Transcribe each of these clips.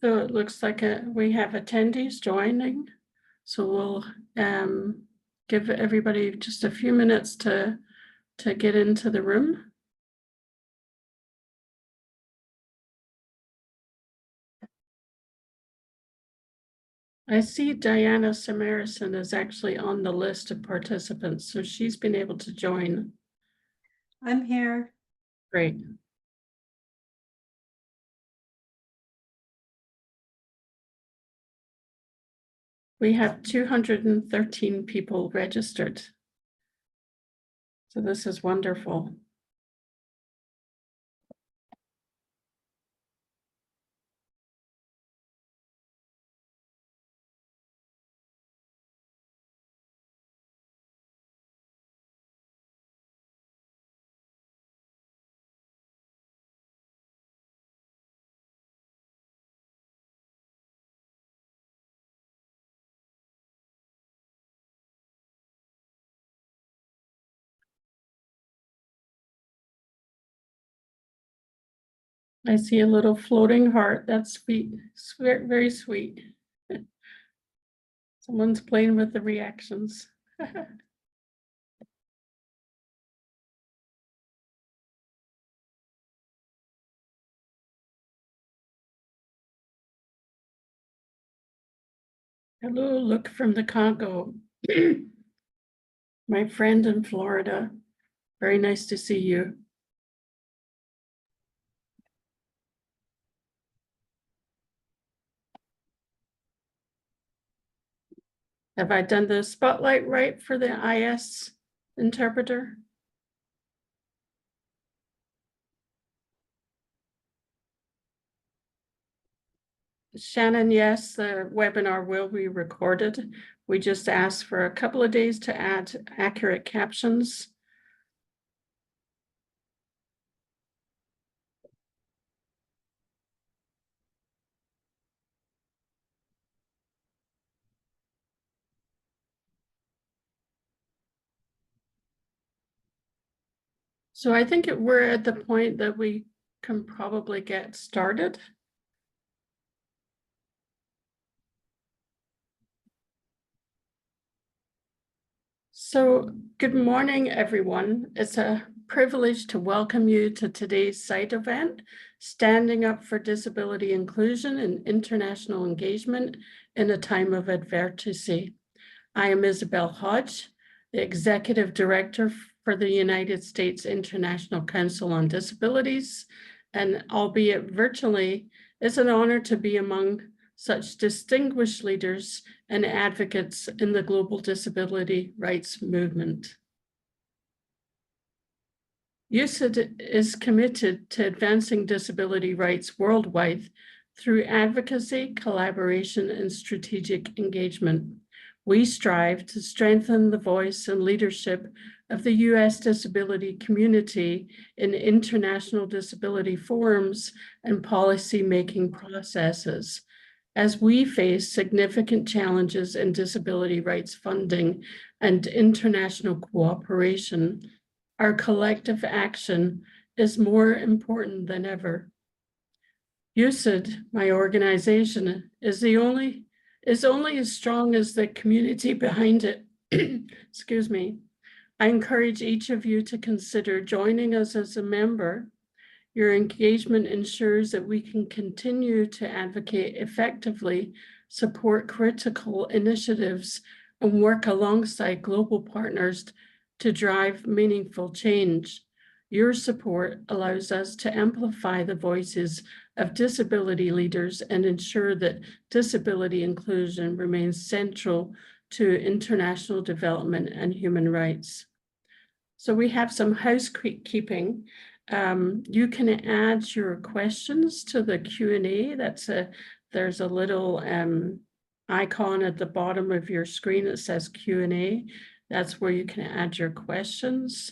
So it looks like we have attendees joining. So we'll give everybody just a few minutes to get into the room. I see Diana Samarison is actually on the list of participants, so she's been able to join. I'm here. Great. We have 213 people registered. So this is wonderful. I see a little floating heart. That's sweet, very sweet. Someone's playing with the reactions. Hello, look from the Congo. My friend in Florida. Very nice to see you. Have I done the spotlight right for the IS interpreter? Shannon, yes, the webinar will be recorded. We just asked for a couple of days to add accurate captions. So I think we're at the point that we can probably get started. So good morning, everyone. It's a privilege to welcome you to today's site event, Standing Up for Disability Inclusion and International Engagement in a Time of Adversity. I am Isabel Hodge, the Executive Director for the United States International Council on Disabilities, and albeit virtually, it's an honor to be among such distinguished leaders and advocates in the global disability rights movement. USICD is committed to advancing disability rights worldwide through advocacy, collaboration, and strategic engagement. We strive to strengthen the voice and leadership of the U.S. disability community in international disability forums and policy-making processes. As we face significant challenges in disability rights funding and international cooperation, our collective action is more important than ever. USICD, my organization, is only as strong as the community behind it. Excuse me. I encourage each of you to consider joining us as a member. Your engagement ensures that we can continue to advocate effectively, support critical initiatives, and work alongside global partners to drive meaningful change. Your support allows us to amplify the voices of disability leaders and ensure that disability inclusion remains central to international development and human rights. So we have some housekeeping. You can add your questions to the Q&A. There's a little icon at the bottom of your screen that says Q&A. That's where you can add your questions.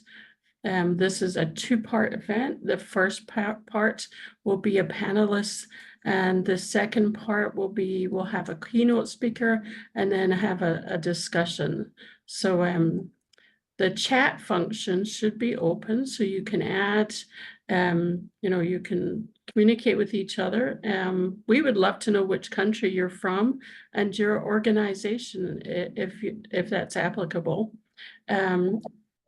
This is a two-part event. The first part will be a panelist, and the second part will be, we'll have a keynote speaker and then have a discussion. So the chat function should be open, so you can add You can communicate with each other. We would love to know which country you're from and your organization, if that's applicable.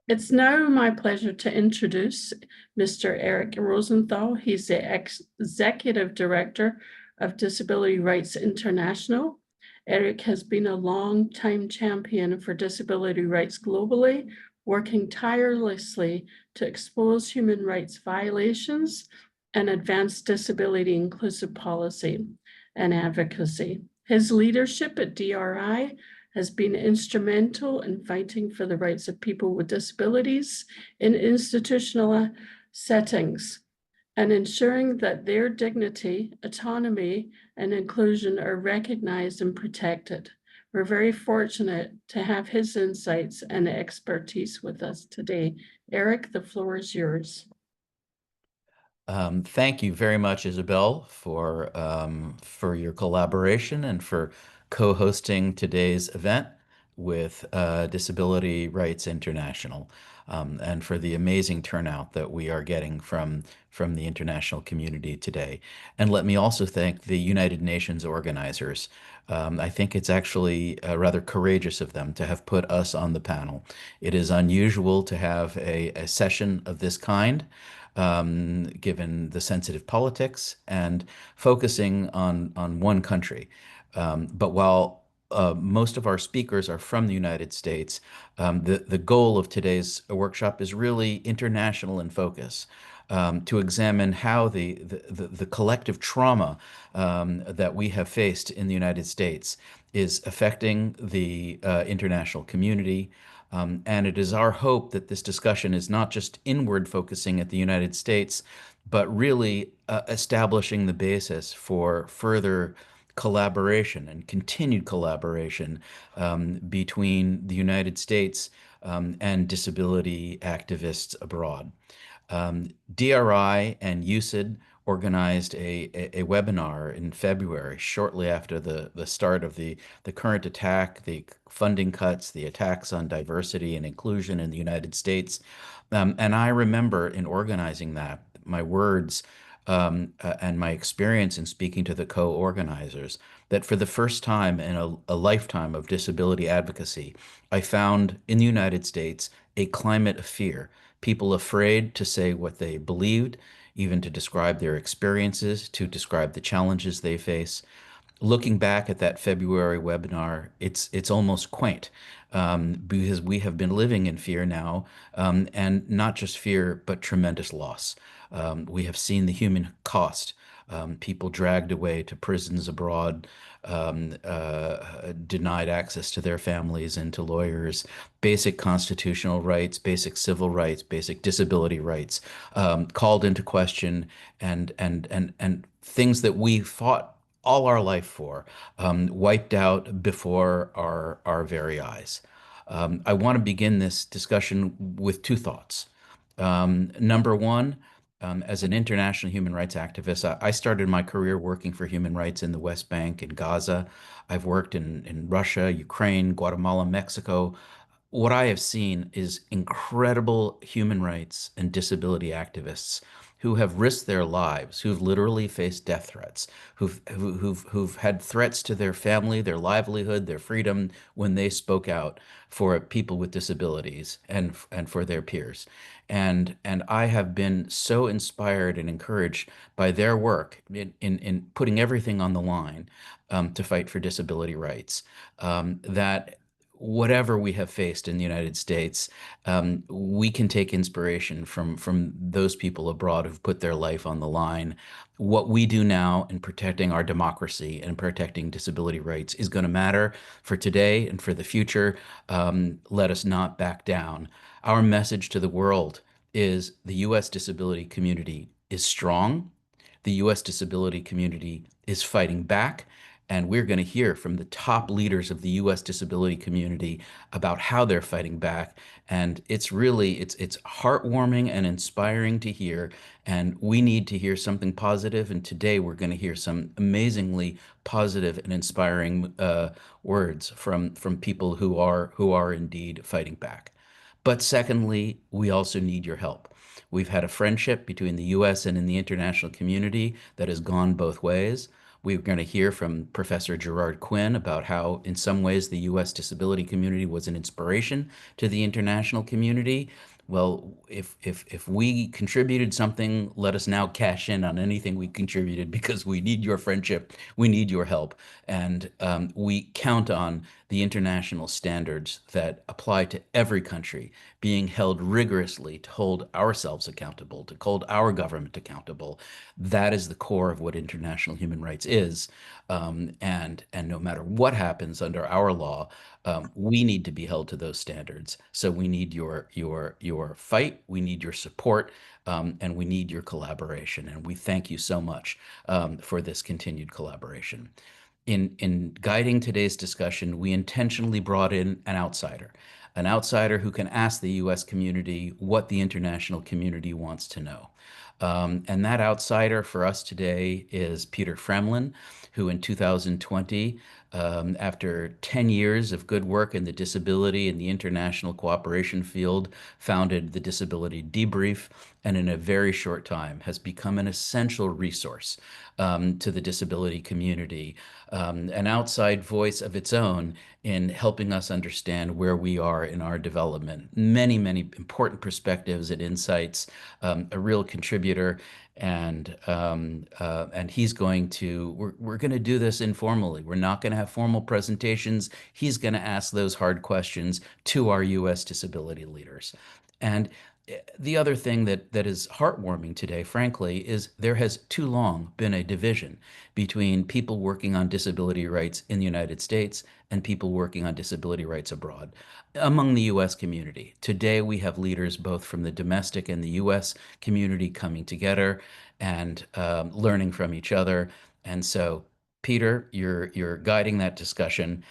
It's now my pleasure to introduce Mr. Eric Rosenthal. He's the Executive Director of Disability Rights International. Eric has been a long-time champion for disability rights globally, working tirelessly to expose human rights violations and advance disability inclusive policy and advocacy. His leadership at DRI has been instrumental in fighting for the rights of people with disabilities in institutional settings and ensuring that their dignity, autonomy, and inclusion are recognized and protected. We're very fortunate to have his insights and expertise with us today. Eric, the floor is yours. Thank you very much, Isabel, for your collaboration and for co-hosting today's event with Disability Rights International, and for the amazing turnout that we are getting from the international community today. And let me also thank the United Nations organizers. I think it's actually rather courageous of them to have put us on the panel. It is unusual to have a session of this kind, given the sensitive politics and focusing on one country. But while most of our speakers are from the United States, the goal of today's workshop is really international in focus. To examine how the collective trauma that we have faced in the United States is affecting the international community. And it is our hope that this discussion is not just inward focusing at the United States, but really establishing the basis for further collaboration and continued collaboration between the United States and disability activists abroad. DRI and USICD organized a webinar in February, shortly after the start of the current attack, the funding cuts, the attacks on diversity and inclusion in the United States. And I remember in organizing that, my words and my experience in speaking to the co-organizers, that for the first time in a lifetime of disability advocacy, I found in the United States a climate of fear. People afraid to say what they believed, even to describe their experiences, to describe the challenges they face. Looking back at that February webinar, it's almost quaint, because we have been living in fear now, and not just fear, but tremendous loss. We have seen the human cost. People dragged away to prisons abroad, denied access to their families and to lawyers, basic constitutional rights, basic civil rights, basic disability rights, called into question, and things that we fought all our life for, wiped out before our very eyes. I want to begin this discussion with two thoughts. Number one, as an international human rights activist, I started my career working for human rights in the West Bank and Gaza. I've worked in Russia, Ukraine, Guatemala, Mexico. What I have seen is incredible human rights and disability activists who have risked their lives, who've literally faced death threats, who've had threats to their family, their livelihood, their freedom when they spoke out for people with disabilities and for their peers. And I have been so inspired and encouraged by their work in putting everything on the line, to fight for disability rights, that whatever we have faced in the United States, we can take inspiration from those people abroad who've put their life on the line. What we do now in protecting our democracy and protecting disability rights is going to matter for today and for the future. Let us not back down. Our message to the world is the U.S. disability community is strong. The U.S. disability community is fighting back. And we're going to hear from the top leaders of the U.S. disability community about how they're fighting back. And it's heartwarming and inspiring to hear. And we need to hear something positive. And today we're going to hear some amazingly positive and inspiring words from people who are indeed fighting back. But secondly, we also need your help. We've had a friendship between the US and in the international community that has gone both ways. We're going to hear from Professor Gerard Quinn about how, in some ways, the US disability community was an inspiration to the international community. Well, if we contributed something, let us now cash in on anything we contributed because we need your friendship, we need your help, and we count on the international standards that apply to every country being held rigorously to hold ourselves accountable, to hold our government accountable. That is the core of what international human rights is. And no matter what happens under our law, we need to be held to those standards. So we need your fight, we need your support, and we need your collaboration. And we thank you so much for this continued collaboration. In guiding today's discussion, we intentionally brought in an outsider who can ask the U.S. community what the international community wants to know. And that outsider for us today is Peter Fremlin, who in 2020, after 10 years of good work in the disability and the international cooperation field, founded the Disability Debrief, and in a very short time has become an essential resource to the disability community, an outside voice of its own in helping us understand where we are in our development. Many, many important perspectives and insights, a real contributor. And he's going to, we're going to do this informally. We're not going to have formal presentations. He's going to ask those hard questions to our U.S. disability leaders. And the other thing that is heartwarming today, frankly, is there has too long been a division between people working on disability rights in the United States and people working on disability rights abroad among the U.S. community. Today, we have leaders both from the domestic and the U.S. community coming together and learning from each other. And so, Peter, you're guiding that discussion.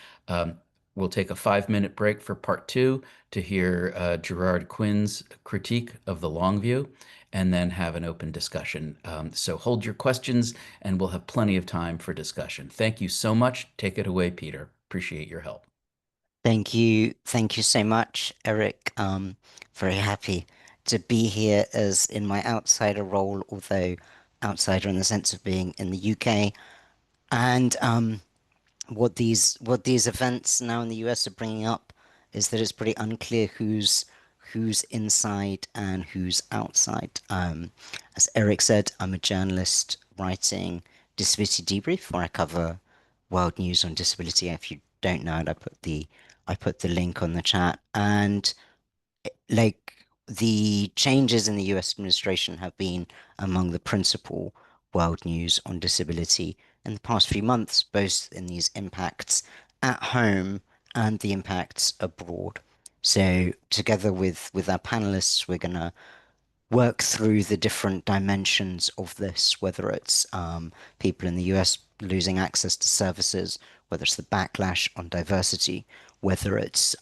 We'll take a 5-minute break for part two to hear Gerard Quinn's critique of the long view, and then have an open discussion. So hold your questions, and we'll have plenty of time for discussion. Thank you so much. Take it away, Peter. Appreciate your help. Thank you. Thank you so much, Eric. Very happy to be here as in my outsider role, although outsider in the sense of being in the UK. And what these events now in the US are bringing up is that it's pretty unclear who's inside and who's outside. As Eric said, I'm a journalist writing Disability Debrief, where I cover world news on disability. If you don't know it, I put the link on the chat. And like the changes in the US administration have been among the principal world news on disability in the past few months, both in these impacts at home and the impacts abroad. So together with our panelists, we're going to work through the different dimensions of this, whether it's people in the US losing access to services, whether it's the backlash on diversity, whether it's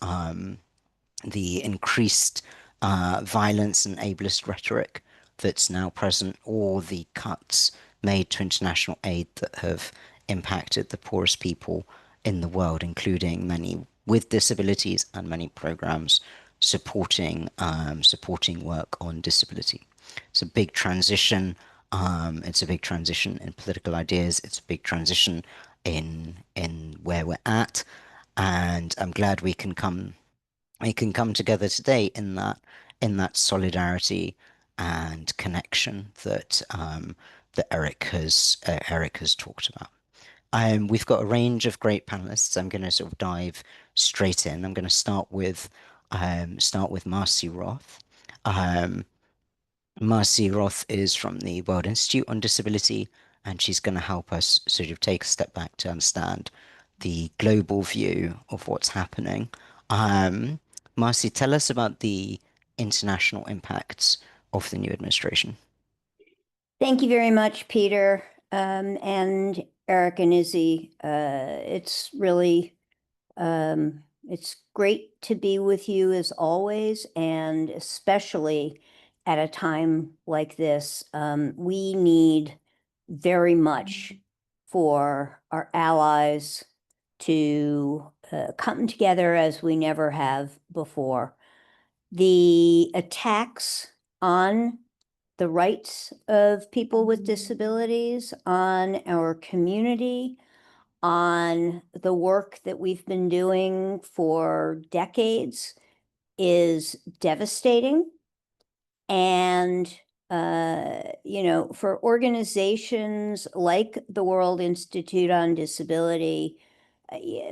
the increased violence and ableist rhetoric that's now present, or the cuts made to international aid that have impacted the poorest people in the world, including many with disabilities and many programs supporting work on disability. It's a big transition. It's a big transition in political ideas. It's a big transition in where we're at, and I'm glad we can come together today in that solidarity and connection that Eric has talked about. We've got a range of great panelists. I'm going to sort of dive straight in. I'm going to start with Marcie Roth. Marcie Roth is from the World Institute on Disability, and she's going to help us sort of take a step back to understand the global view of what's happening. Marcie, tell us about the international impacts of the new administration. Thank you very much, Peter, and Eric and Izzy. It's really, it's great to be with you as always, and especially at a time like this. We need very much for our allies to come together as we never have before. the attacks on the rights of people with disabilities, on our community, on the work that we've been doing for decades is devastating. And, for organizations like the World Institute on Disability,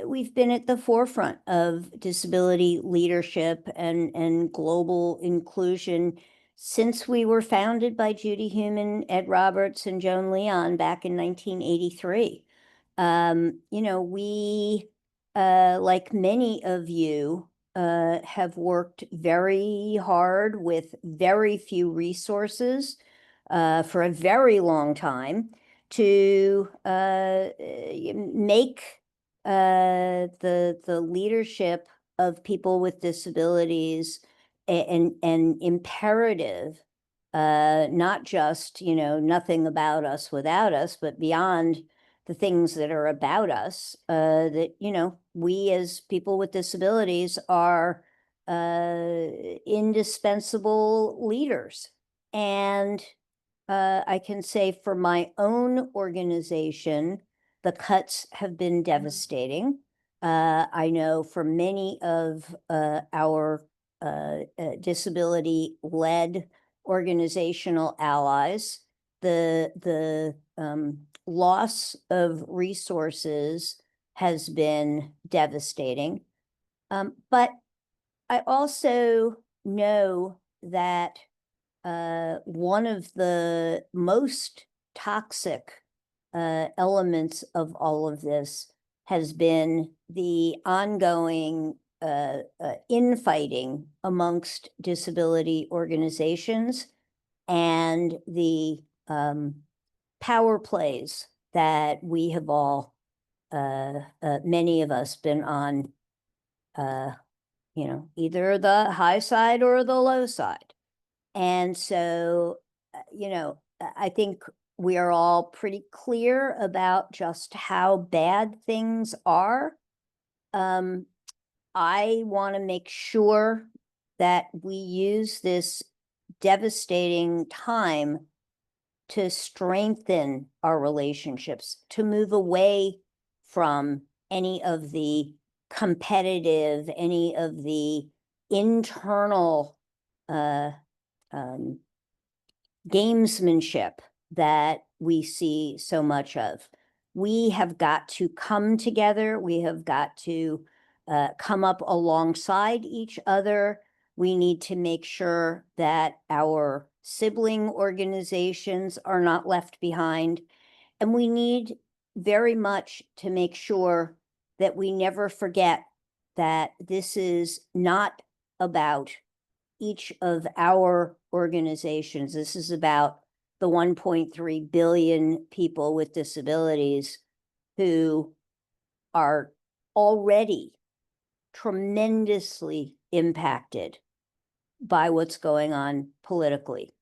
we've been at the forefront of disability leadership and global inclusion since we were founded by Judy Heumann, Ed Roberts, and Joan Leon back in 1983. We, like many of you, have worked very hard with very few resources for a very long time to make the leadership of people with disabilities an imperative, not just, nothing about us without us, but beyond the things that are about us, that, we as people with disabilities are indispensable leaders. And I can say for my own organization, the cuts have been devastating. I know for many of our disability-led organizational allies, the loss of resources has been devastating. But I also know that one of the most toxic elements of all of this has been the ongoing infighting amongst disability organizations and the power plays that we have all, many of us, been on, either the high side or the low side. And so, I think we are all pretty clear about just how bad things are. I want to make sure that we use this devastating time to strengthen our relationships, to move away from any of the competitive, any of the internal gamesmanship that we see so much of. We have got to come together. We have got to come up alongside each other. We need to make sure that our sibling organizations are not left behind. And we need very much to make sure that we never forget that this is not about each of our organizations. This is about the 1.3 billion people with disabilities who are already tremendously impacted by what's going on politically.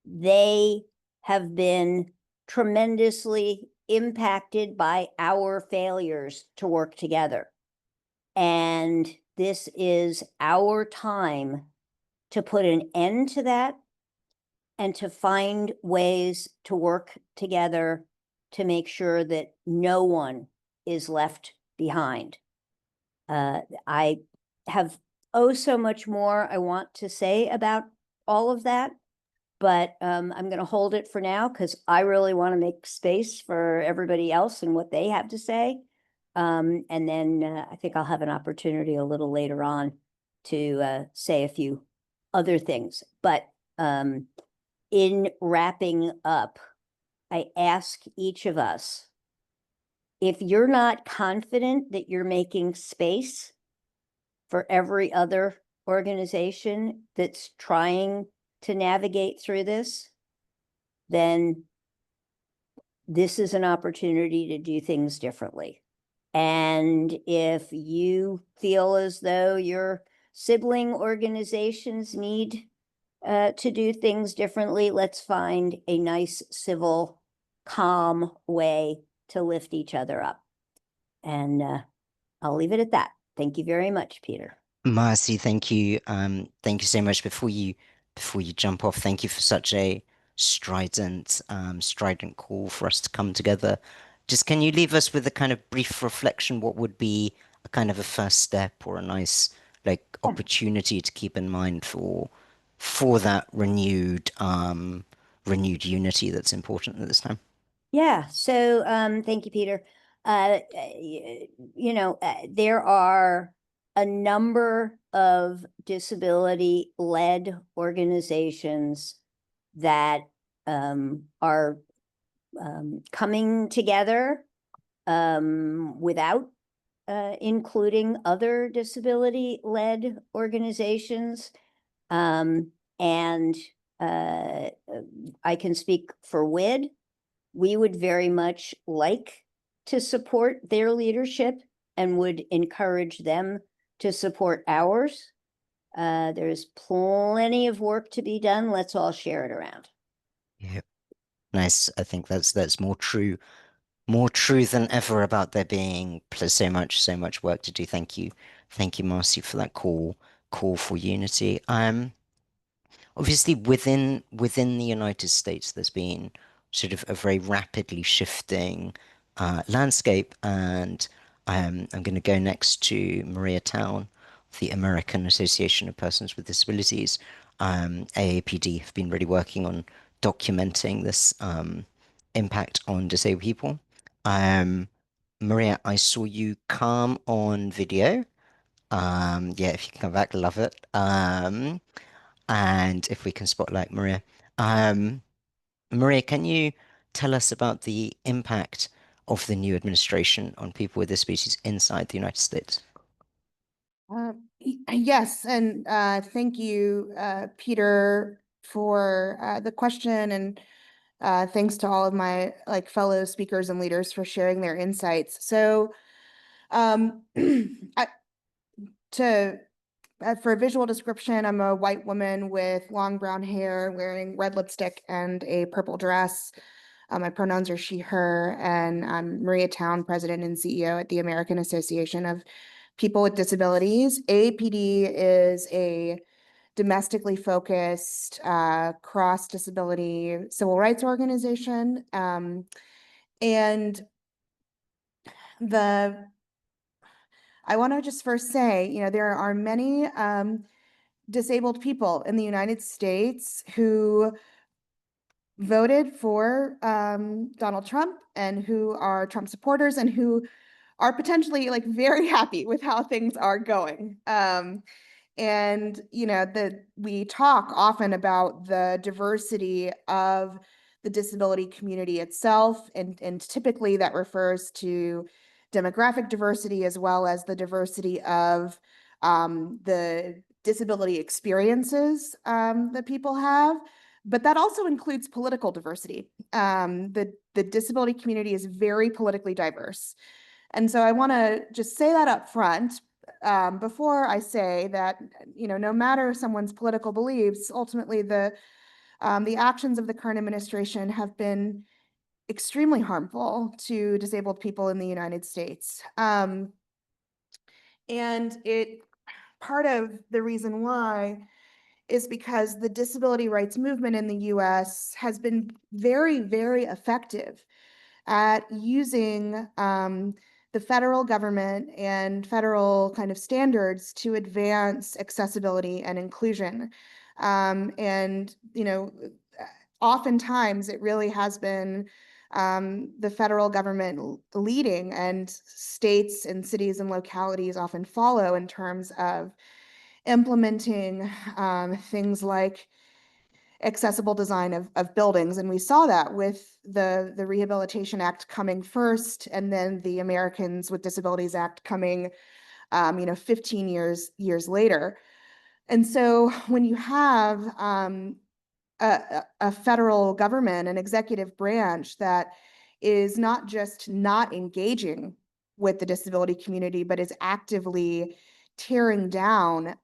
They have been tremendously impacted by our failures to work together. And this is our time to put an end to that and to find ways to work together to make sure that no one is left behind. I have so much more I want to say about all of that, but I'm going to hold it for now because I really want to make space for everybody else and what they have to say. And then I think I'll have an opportunity a little later on to say a few other things. But in wrapping up, I ask each of us, if you're not confident that you're making space for every other organization that's trying to navigate through this, then this is an opportunity to do things differently. And if you feel as though your sibling organizations need to do things differently, let's find a nice, civil, calm way to lift each other up. And I'll leave it at that. Thank you very much, Peter. Marcie, thank you. Thank you so much. Before you jump off, thank you for such a strident call for us to come together. Just can you leave us with a kind of brief reflection? What would be a kind of a first step or a nice like opportunity to keep in mind for that renewed unity that's important at this time? Yeah, so thank you, Peter. There are a number of disability-led organizations that are coming together without including other disability-led organizations. And I can speak for WID. We would very much like to support their leadership and would encourage them to support ours. There's plenty of work to be done. Let's all share it around. Yeah, nice. I think that's more true than ever about there being so much work to do. Thank you, Marcie, for that call for unity. Obviously within the United States, there's been sort of a very rapidly shifting landscape, and I'm going to go next to Maria Town, the American Association of Persons with Disabilities. AAPD have been really working on documenting this impact on disabled people. Maria, I saw you come on video. Yeah, if you can come back, love it. And if we can spotlight Maria. Maria, can you tell us about the impact of the new administration on people with disabilities inside the United States? Yes, and thank you, Peter, for the question, and thanks to all of my fellow speakers and leaders for sharing their insights. So, for a visual description, I'm a white woman with long brown hair, wearing red lipstick and a purple dress. My pronouns are she, her, and I'm Maria Town, President and CEO at the American Association of People with Disabilities. AAPD is a domestically focused cross-disability civil rights organization. And I want to just first say, there are many disabled people in the United States who voted for Donald Trump and who are Trump supporters and who are potentially very happy with how things are going. And we talk often about the diversity of the disability community itself, and typically that refers to demographic diversity as well as the diversity of the disability experiences that people have. But that also includes political diversity. The disability community is very politically diverse. And so I want to just say that up front before I say that, no matter someone's political beliefs, ultimately the actions of the current administration have been extremely harmful to disabled people in the United States. And part of the reason why is because the disability rights movement in the US has been very, very effective at using the federal government and federal kind of standards to advance accessibility and inclusion. And, oftentimes it really has been the federal government leading, and states and cities and localities often follow in terms of implementing things like accessible design of buildings. And we saw that with the Rehabilitation Act coming first, and then the Americans with Disabilities Act coming 15 years later. And so when you have a federal government, an executive branch that is not just not engaging with the disability community, but is actively tearing down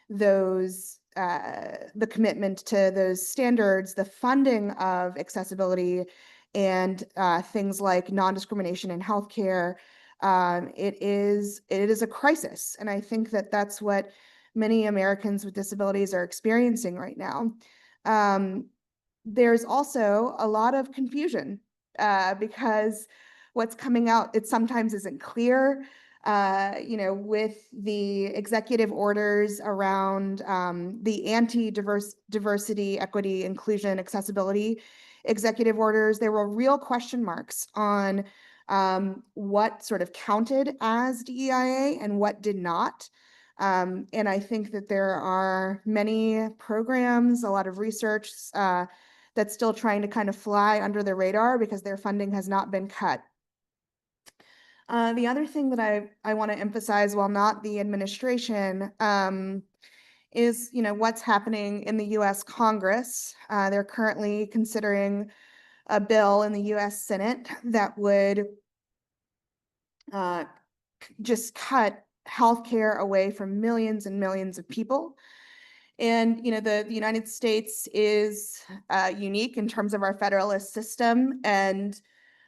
the commitment to those standards, the funding of accessibility, and things like non-discrimination in healthcare, it is a crisis. And I think that that's what many Americans with disabilities are experiencing right now. There's also a lot of confusion because what's coming out, it sometimes isn't clear. With the executive orders around the diversity, equity, inclusion, accessibility executive orders, there were real question marks on what sort of counted as DEIA and what did not. And I think that there are many programs, a lot of research that's still trying to kind of fly under the radar because their funding has not been cut. The other thing that I want to emphasize, while not the administration, is what's happening in the U.S. Congress. They're currently considering a bill in the U.S. Senate that would just cut healthcare away from millions and millions of people. And the United States is unique in terms of our federalist system, and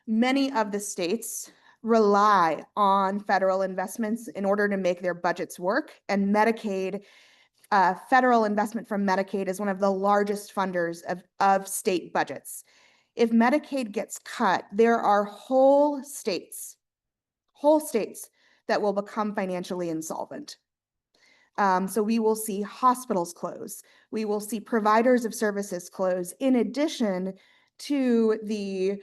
many of the states rely on federal investments in order to make their budgets work. And Medicaid, federal investment from Medicaid is one of the largest funders of state budgets. If Medicaid gets cut, there are whole states that will become financially insolvent. So we will see hospitals close. We will see providers of services close, in addition to the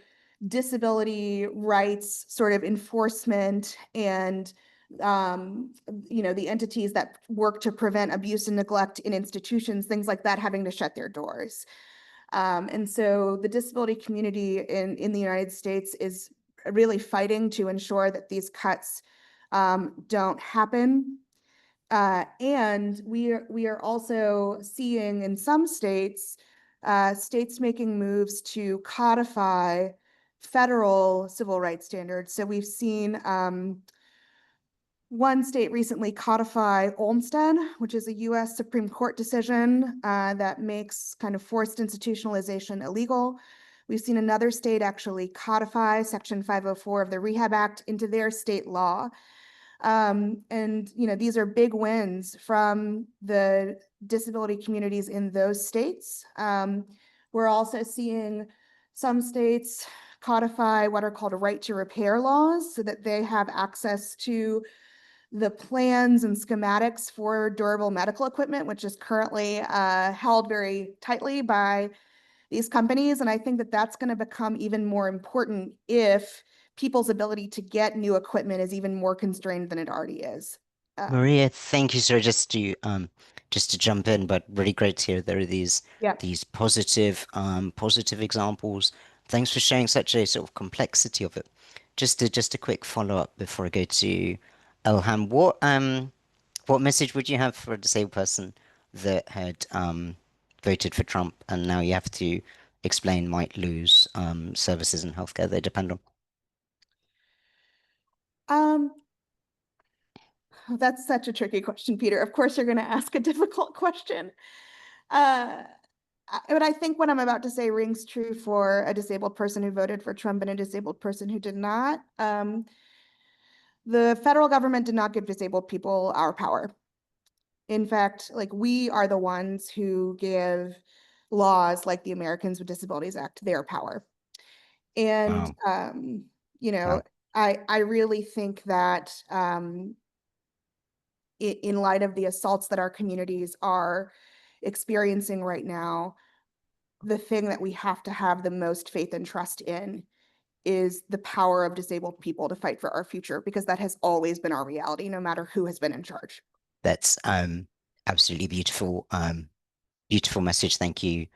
disability rights sort of enforcement and the entities that work to prevent abuse and neglect in institutions, things like that, having to shut their doors. And so the disability community in the United States is really fighting to ensure that these cuts don't happen. And we are also seeing in some states, states making moves to codify federal civil rights standards. So we've seen one state recently codify Olmstead, which is a U.S. Supreme Court decision that makes kind of forced institutionalization illegal. We've seen another state actually codify Section 504 of the Rehab Act into their state law. And these are big wins from the disability communities in those states. We're also seeing some states codify what are called right to repair laws so that they have access to the plans and schematics for durable medical equipment, which is currently held very tightly by these companies. And I think that that's going to become even more important if people's ability to get new equipment is even more constrained than it already is. Maria, thank you. Sorry, just to jump in, but really great to hear there are these positive examples. Thanks for sharing such a sort of complexity of it. Just a quick follow-up before I go to Elham. What message would you have for a disabled person that had voted for Trump and now you have to explain might lose services and healthcare they depend on? That's such a tricky question, Peter. Of course, you're going to ask a difficult question. But I think what I'm about to say rings true for a disabled person who voted for Trump and a disabled person who did not. The federal government did not give disabled people our power. In fact, we are the ones who give laws like the Americans with Disabilities Act their power. And, Wow. I really think that in light of the assaults that our communities are experiencing right now, the thing that we have to have the most faith and trust in is the power of disabled people to fight for our future, because that has always been our reality, no matter who has been in charge. That's absolutely beautiful. Beautiful message. Thank you.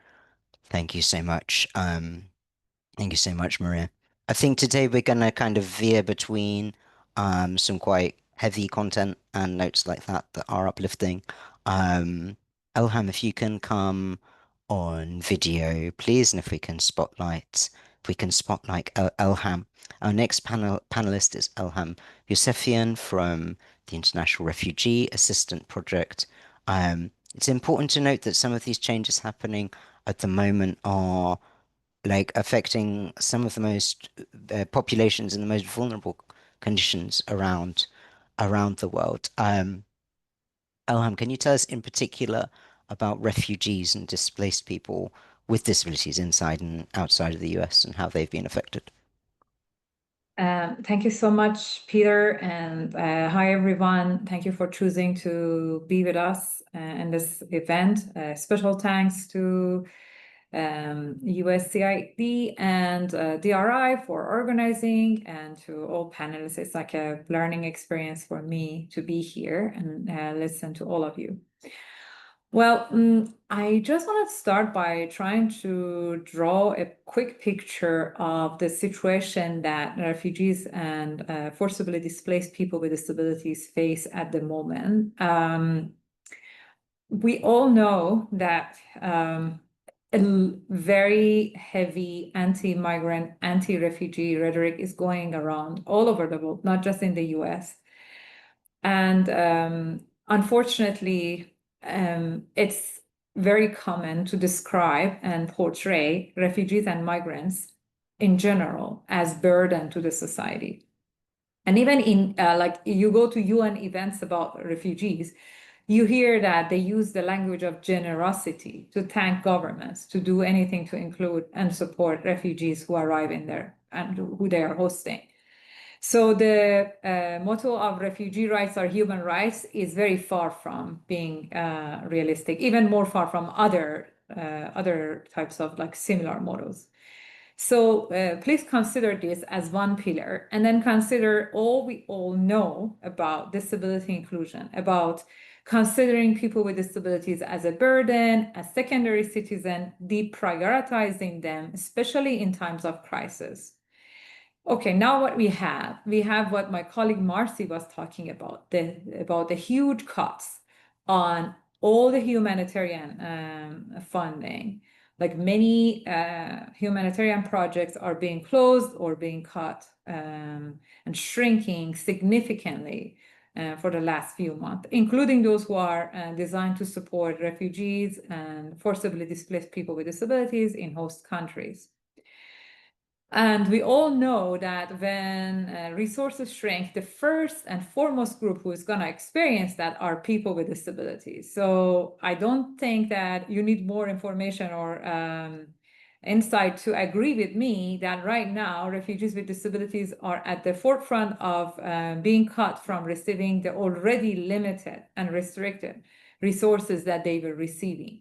Thank you so much. Thank you so much, Maria. I think today we're gonna kind of veer between some quite heavy content and notes like that that are uplifting. Elham, if you can come on video, please, and if we can spotlight Elham. Our next panelist is Elham Youssefian from the International Refugee Assistance Project. It's important to note that some of these changes happening at the moment are affecting some of the most populations in the most vulnerable conditions around the world. Elham, can you tell us in particular about refugees and displaced people with disabilities inside and outside of the US and how they've been affected? Thank you so much, Peter, and hi, everyone. Thank you for choosing to be with us in this event. Special thanks to USICD and DRI for organizing, and to all panelists. It's like a learning experience for me to be here and listen to all of you. Well, I just want to start by trying to draw a quick picture of the situation that refugees and forcibly displaced people with disabilities face at the moment. We all know that a very heavy anti-migrant, anti-refugee rhetoric is going around all over the world, not just in the US. And unfortunately, it's very common to describe and portray refugees and migrants in general as burden to the society. And even in like you go to UN events about refugees, you hear that they use the language of generosity to thank governments to do anything to include and support refugees who arrive in there and who they are hosting. So the motto of refugee rights are human rights is very far from being realistic, even more far from other types of like similar mottos. So please consider this as one pillar, and then consider all we all know about disability inclusion, about considering people with disabilities as a burden, as secondary citizen, deprioritizing them, especially in times of crisis. Okay, now what we have what my colleague Marcie was talking about the huge cuts on all the humanitarian funding. Like many humanitarian projects are being closed or being cut and shrinking significantly for the last few months, including those who are designed to support refugees and forcibly displaced people with disabilities in host countries. And we all know that when resources shrink, the first and foremost group who is going to experience that are people with disabilities. So I don't think that you need more information or insight to agree with me that right now refugees with disabilities are at the forefront of being cut from receiving the already limited and restricted resources that they were receiving.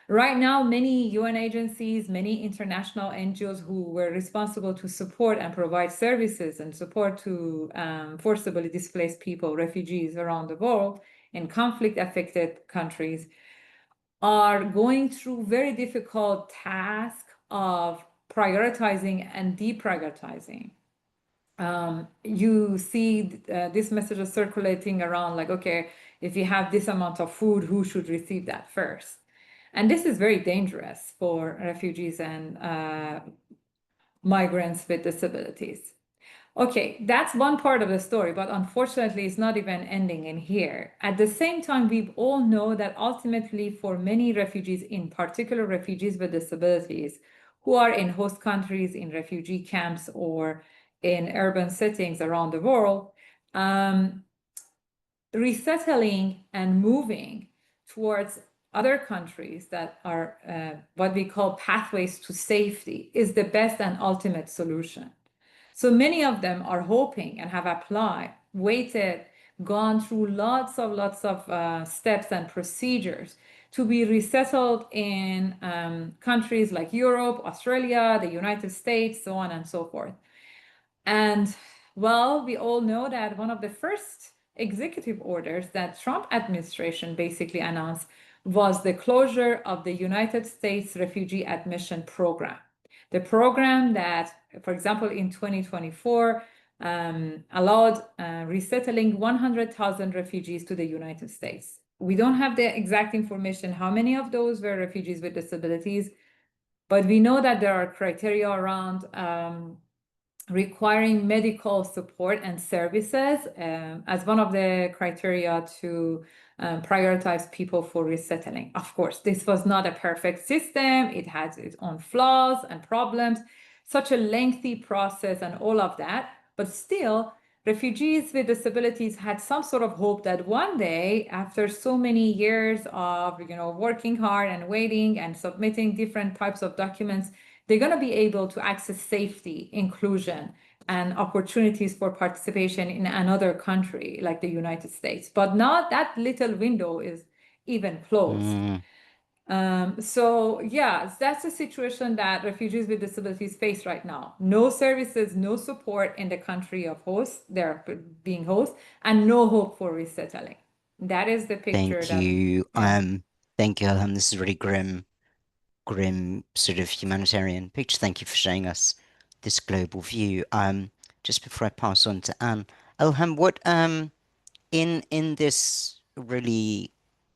Right now, many UN agencies, many international NGOs who were responsible to support and provide services and support to forcibly displaced people, refugees around the world in conflict-affected countries, are going through very difficult task of prioritizing and deprioritizing. You see these messages circulating around like, okay, if you have this amount of food, who should receive that first? And this is very dangerous for refugees and migrants with disabilities. Okay, that's one part of the story, but unfortunately, it's not even ending in here. At the same time, we all know that ultimately for many refugees, in particular refugees with disabilities, who are in host countries, in refugee camps, or in urban settings around the world, resettling and moving towards other countries that are what we call pathways to safety is the best and ultimate solution. So many of them are hoping and have applied, waited, gone through lots of steps and procedures to be resettled in countries like Europe, Australia, the United States, so on and so forth. And well, we all know that one of the first executive orders that Trump administration basically announced was the closure of the United States Refugee Admission Program. The program that, for example, in 2024, allowed resettling 100,000 refugees to the United States. We don't have the exact information how many of those were refugees with disabilities, but we know that there are criteria around requiring medical support and services as one of the criteria to prioritize people for resettling. Of course, this was not a perfect system. It has its own flaws and problems, such a lengthy process and all of that. But still, refugees with disabilities had some sort of hope that one day, after so many years of working hard and waiting and submitting different types of documents, they're going to be able to access safety, inclusion, and opportunities for participation in another country like the United States. But not that little window is even closed. So yeah, that's the situation that refugees with disabilities face right now. No services, no support in the country of host, they're being host, and no hope for resettling. That is the picture. Thank you. Yeah. Thank you, Ilham. This is really grim sort of humanitarian picture. Thank you for showing us this global view. Just before I pass on to Anne, Ilham, what in this really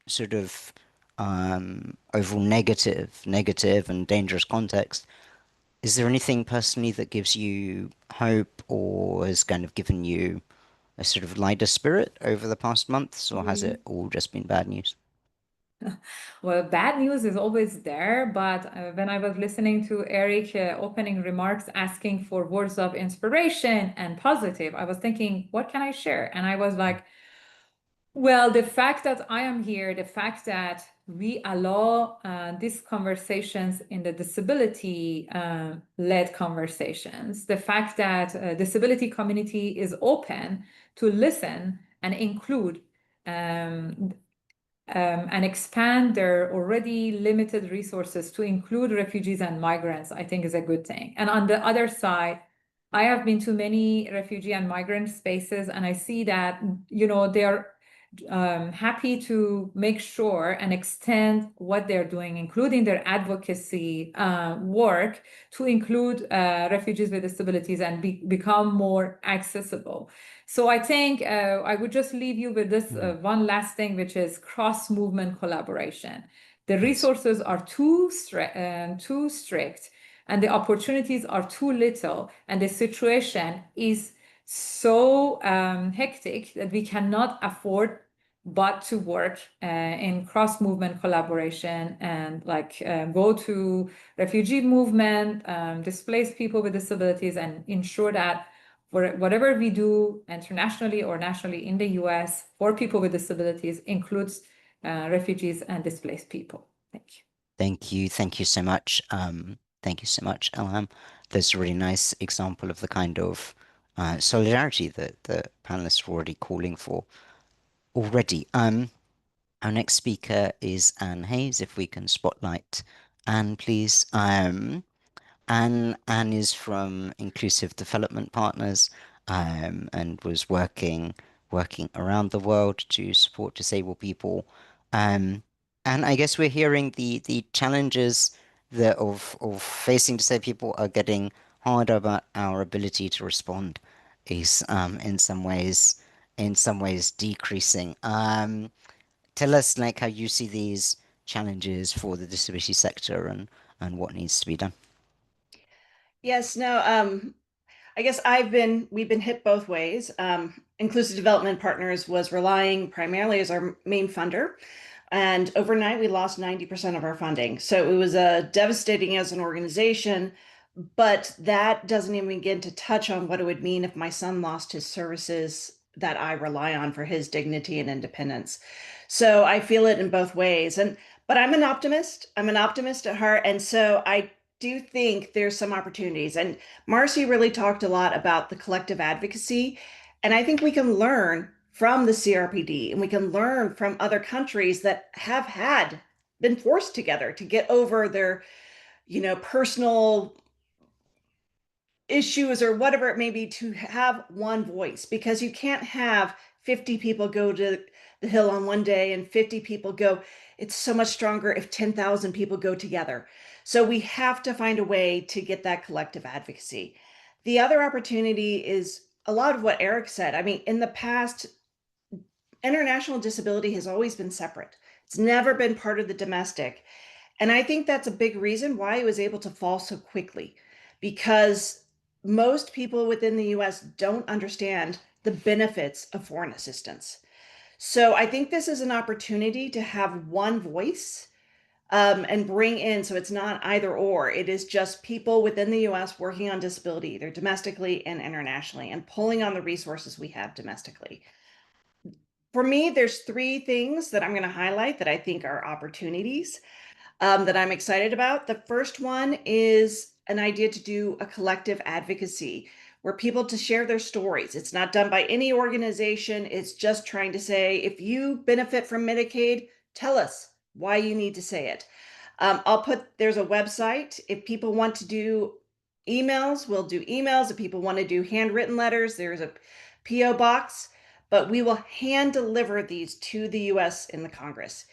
sort of overall negative and dangerous context, is there anything personally that gives you hope or has kind of given you a sort of lighter spirit over the past months, or has it all just been bad news? Well, bad news is always there, but when I was listening to Eric opening remarks asking for words of inspiration and positive, I was thinking, what can I share? And I was like, well, the fact that I am here, the fact that we allow these conversations in the disability-led conversations, the fact that disability community is open to listen and include and expand their already limited resources to include refugees and migrants, I think is a good thing. And on the other side, I have been to many refugee and migrant spaces, and I see that, they are happy to make sure and extend what they're doing, including their advocacy work, to include refugees with disabilities and become more accessible. So I think I would just leave you with this one last thing, which is cross-movement collaboration. The resources are too strict, and the opportunities are too little, and the situation is so hectic that we cannot afford but to work in cross-movement collaboration and go to refugee movement, displaced people with disabilities, and ensure that whatever we do internationally or nationally in the US for people with disabilities includes refugees and displaced people. Thank you. Thank you. Thank you so much. Thank you so much, Ilham. That's a really nice example of the kind of solidarity that the panelists were already calling for already. Our next speaker is Anne Hayes. If we can spotlight Anne, please. Anne is from Inclusive Development Partners, and was working around the world to support disabled people. And I guess we're hearing the challenges that of facing disabled people are getting harder, but our ability to respond is in some ways decreasing. Tell us how you see these challenges for the disability sector and what needs to be done. Yes, no, I guess we've been hit both ways. Inclusive Development Partners was relying primarily as our main funder. And overnight, we lost 90% of our funding. So it was devastating as an organization, but that doesn't even begin to touch on what it would mean if my son lost his services that I rely on for his dignity and independence. So I feel it in both ways. But I'm an optimist. I'm an optimist at heart. And so I do think there's some opportunities. And Marcie really talked a lot about the collective advocacy. And I think we can learn from the CRPD, and we can learn from other countries that have been forced together to get over their, personal issues or whatever it may be, to have one voice, because you can't have 50 people go to the Hill on one day and 50 people go. It's so much stronger if 10,000 people go together. So we have to find a way to get that collective advocacy. The other opportunity is a lot of what Eric said. I mean, in the past, international disability has always been separate. It's never been part of the domestic. And I think that's a big reason why it was able to fall so quickly, because most people within the US don't understand the benefits of foreign assistance. So I think this is an opportunity to have one voice and bring in, so it's not either or, it is just people within the US working on disability, either domestically and internationally, and pulling on the resources we have domestically. For me, there's three things that I'm going to highlight that I think are opportunities that I'm excited about. The first one is an idea to do a collective advocacy where people to share their stories. It's not done by any organization. It's just trying to say, if you benefit from Medicaid, tell us why you need to say it. There's a website. If people want to do emails, we'll do emails. If people want to do handwritten letters, there's a PO box, but we will hand deliver these to the US in the Congress.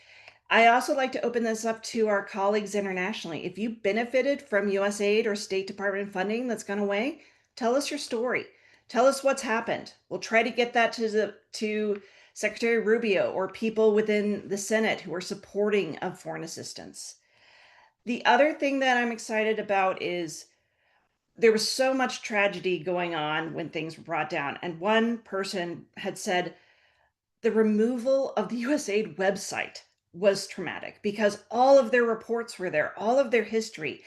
I also like to open this up to our colleagues internationally. If you benefited from USAID or State Department funding that's gone away, tell us your story. Tell us what's happened. We'll try to get that to Secretary Rubio or people within the Senate who are supporting of foreign assistance. The other thing that I'm excited about is there was so much tragedy going on when things were brought down. And one person had said, the removal of the USAID website was traumatic because all of their reports were there, all of their history.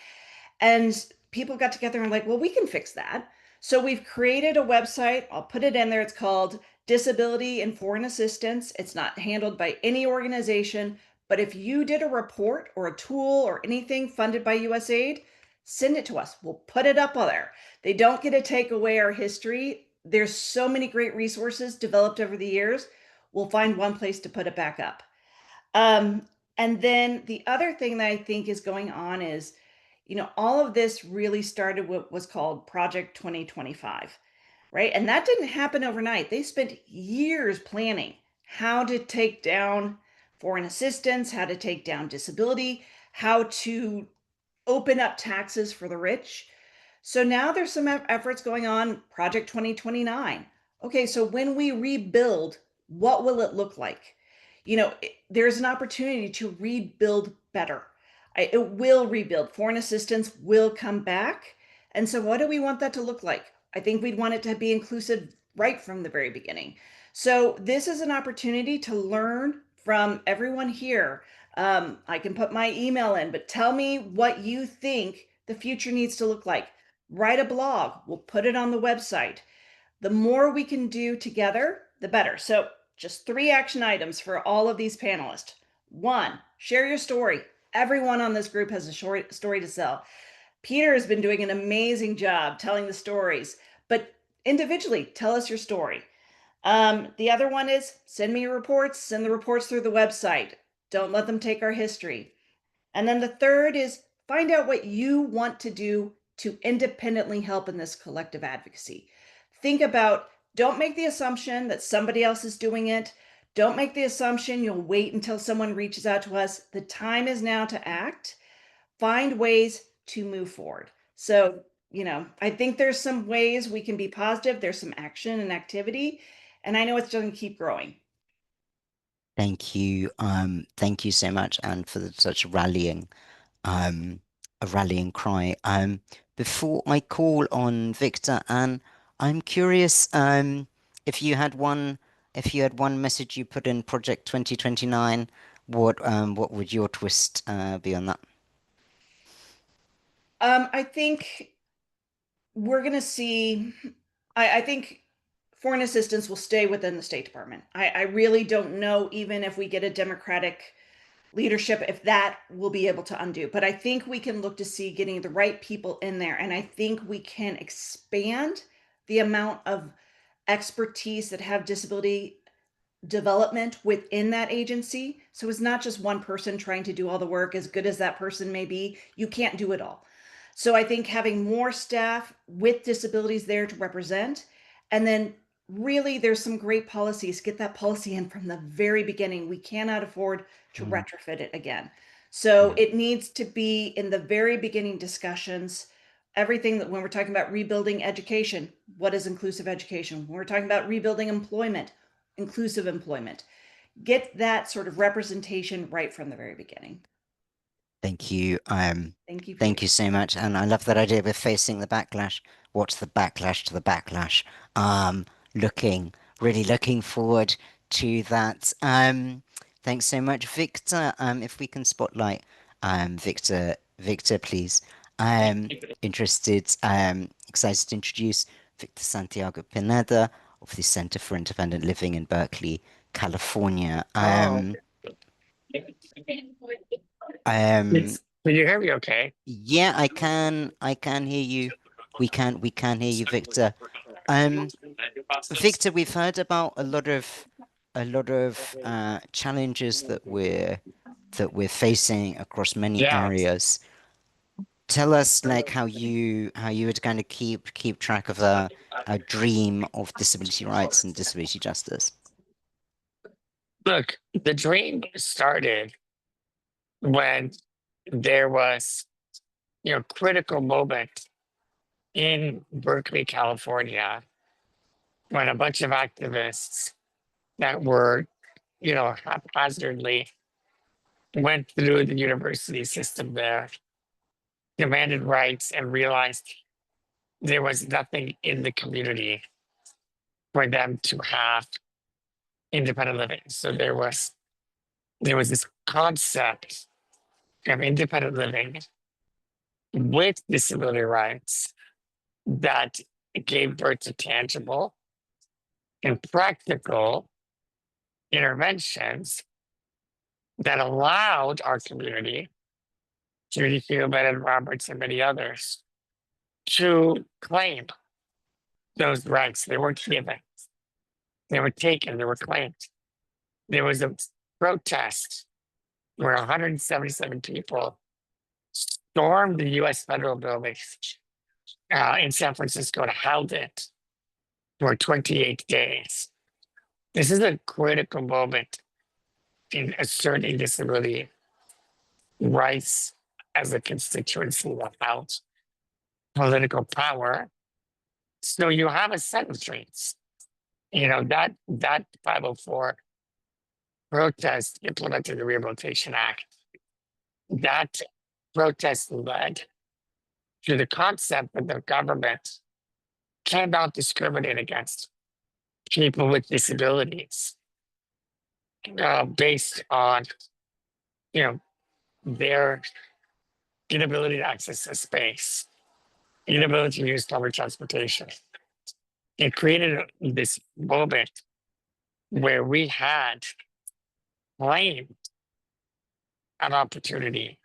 And people got together and like, well, we can fix that. So we've created a website. I'll put it in there. It's called Disability and Foreign Assistance. It's not handled by any organization, but if you did a report or a tool or anything funded by USAID, send it to us. We'll put it up on there. They don't get to take away our history. There's so many great resources developed over the years. We'll find one place to put it back up. And then the other thing that I think is going on is, all of this really started what was called Project 2025, right? And that didn't happen overnight. They spent years planning how to take down foreign assistance, how to take down disability, how to open up taxes for the rich. So now there's some efforts going on, Project 2029. Okay, so when we rebuild, what will it look like? There's an opportunity to rebuild better. It will rebuild. Foreign assistance will come back. And so what do we want that to look like? I think we'd want it to be inclusive right from the very beginning. So this is an opportunity to learn from everyone here. I can put my email in, but tell me what you think the future needs to look like. Write a blog. We'll put it on the website. The more we can do together, the better. So just 3 action items for all of these panelists. 1, share your story. Everyone on this group has a short story to sell. Peter has been doing an amazing job telling the stories, but individually, tell us your story. The other one is send me your reports, send the reports through the website. Don't let them take our history. And then the third is find out what you want to do to independently help in this collective advocacy. Think about, don't make the assumption that somebody else is doing it. Don't make the assumption you'll wait until someone reaches out to us. The time is now to act. Find ways to move forward. So, I think there's some ways we can be positive. There's some action and activity, and I know it's going to keep growing. Thank you. Thank you so much, Anne, for such a rallying cry. Before I call on Victor, Anne, I'm curious if you had one message you put in Project 2029, what would your twist be on that? I think we're going to see, I think foreign assistance will stay within the State Department. I really don't know, even if we get a Democratic leadership, if that will be able to undo. But I think we can look to see getting the right people in there. And I think we can expand the amount of expertise that have disability development within that agency. So it's not just one person trying to do all the work. As good as that person may be, you can't do it all. So I think having more staff with disabilities there to represent, and then really there's some great policies, get that policy in from the very beginning. We cannot afford to retrofit it again. So it needs to be in the very beginning discussions. Everything that when we're talking about rebuilding education, what is inclusive education? When we're talking about rebuilding employment, inclusive employment. Get that sort of representation right from the very beginning. Thank you. Thank you. Thank you so much. And I love that idea of facing the backlash. What's the backlash to the backlash? Really looking forward to that. Thanks so much, Victor. If we can spotlight Victor, please. Excited to introduce Victor Santiago Pineda of the Center for Independent Living in Berkeley, California. Can you hear me okay? Yeah, I can hear you. We can hear you, Victor. Victor, we've heard about a lot of challenges that we're facing across many Yeah. areas. Tell us like how you would kind of keep track of our dream of disability rights and disability justice. Look, the dream started when there was, critical moment in Berkeley, California, when a bunch of activists that were, haphazardly went through the university system there, demanded rights, and realized there was nothing in the community for them to have independent living. So there was this concept of independent living with disability rights that gave birth to tangible and practical interventions that allowed our community, Judy Fieldman and Roberts and many others, to claim those rights. They weren't given. They were taken, they were claimed. There was a protest where 177 people stormed the US federal buildings in San Francisco and held it for 28 days. This is a critical moment in asserting disability rights as a constituency without political power. So you have a set of traits. That 504 protest implemented the Rehabilitation Act. That protest led to the concept that the government cannot discriminate against people with disabilities based on, their inability to access a space, inability to use public transportation. It created this moment where we had claimed an opportunity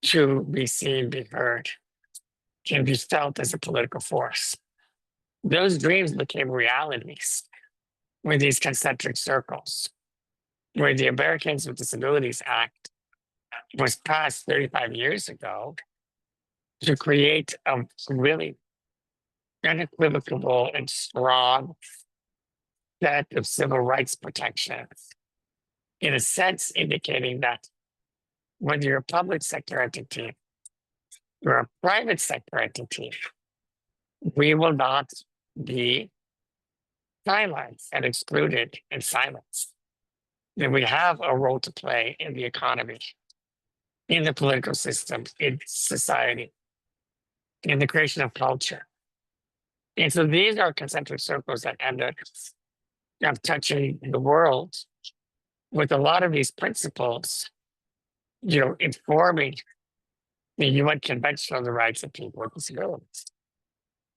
to be seen, be heard, can be felt as a political force. Those dreams became realities with these concentric circles, where the Americans with Disabilities Act was passed 35 years ago to create a really unequivocal and strong set of civil rights protections, in a sense indicating that whether you're a public sector entity or a private sector entity, we will not be silenced and excluded and silenced. That we have a role to play in the economy, in the political system, in society, in the creation of culture. And so these are concentric circles that end up touching the world with a lot of these principles, informing the UN Convention on the Rights of People with Disabilities.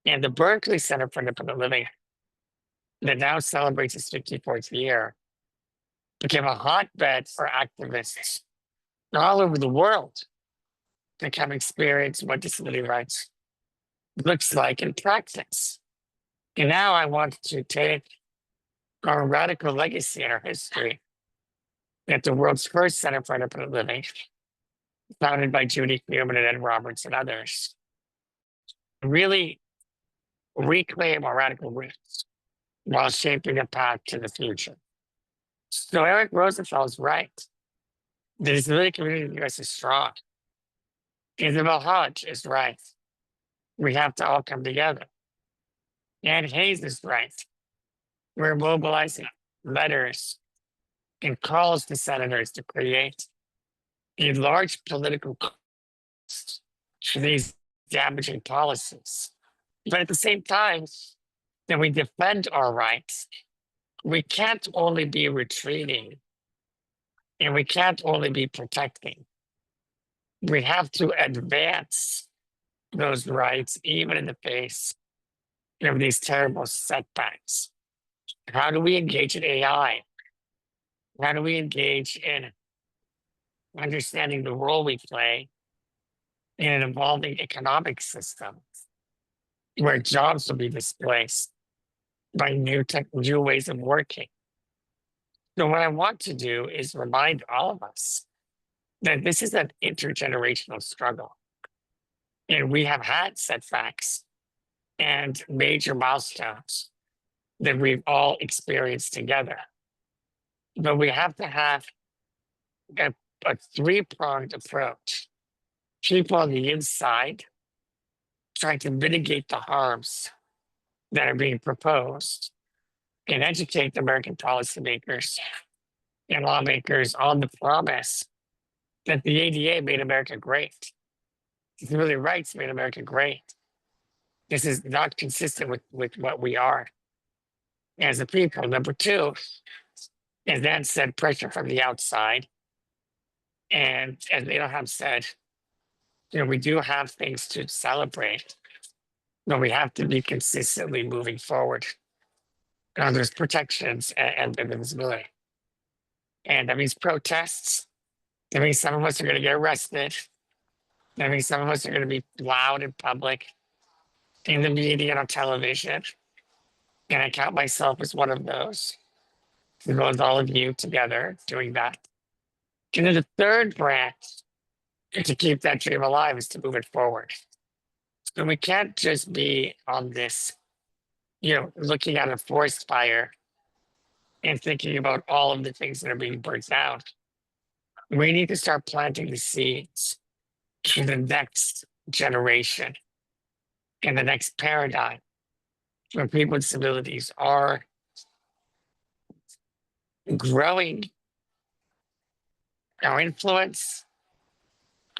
And the Berkeley Center for Independent Living, that now celebrates its 54th year, became a hotbed for activists all over the world to come experience what disability rights looks like in practice. And now I want to take our radical legacy in our history at the world's first Center for Independent Living, founded by Judy Fieldman and Ed Roberts and others, really reclaim our radical roots while shaping a path to the future. So Eric Rosenthal is right. The disability community in the US is strong. Isabel Hodge is right. We have to all come together. Ann Hayes is right. We're mobilizing letters and calls to senators to create a large political cost for these damaging policies. But at the same time that we defend our rights, we can't only be retreating and we can't only be protecting. we have to advance those rights even in the face of these terrible setbacks. How do we engage in AI? How do we engage in understanding the role we play in an evolving economic system where jobs will be displaced by new ways of working? So what I want to do is remind all of us that this is an intergenerational struggle. And we have had setbacks and major milestones that we've all experienced together. But we have to have a three-pronged approach. People on the inside trying to mitigate the harms that are being proposed and educate the American policymakers and lawmakers on the promise that the ADA made America great. Disability rights made America great. This is not consistent with what we are as a people. Number two, as Dan said, pressure from the outside. And as Abraham said, we do have things to celebrate, but we have to be consistently moving forward. There's protections and visibility. And that means protests. That means some of us are going to get arrested. That means some of us are going to be loud in public, in the media and on television. And I count myself as one of those, as well as all of you together doing that. And then the third branch to keep that dream alive is to move it forward. So we can't just be on this, looking at a forest fire and thinking about all of the things that are being burnt down. We need to start planting the seeds in the next generation, in the next paradigm, where people with disabilities are growing our influence,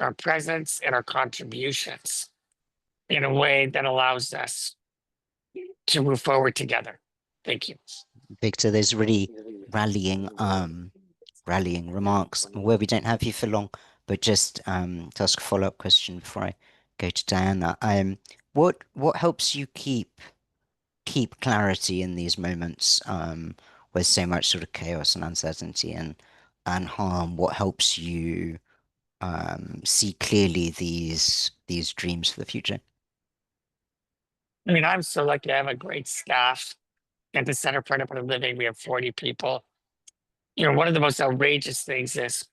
our presence, and our contributions in a way that allows us to move forward together. Thank you. Victor, there's really rallying remarks. I'm aware we don't have you for long, but just to ask a follow-up question before I go to Diana. What helps you keep clarity in these moments with so much sort of chaos and uncertainty and harm? What helps you see clearly these dreams for the future? I mean, I'm so lucky. I have a great staff at the Center for Independent Living. We have 40 people. One of the most outrageous things is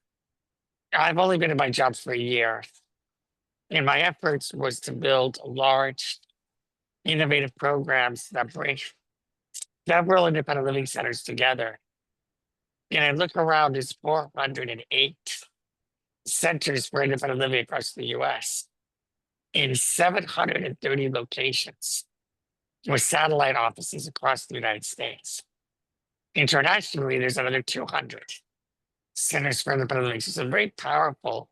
I've only been in my job for a year, and my efforts was to build large, innovative programs that bring several independent living centers together. And I look around, there's 408 centers for independent living across the US in 730 locations with satellite offices across the United States. Internationally, there's another 200 centers for independent living. So it's a very powerful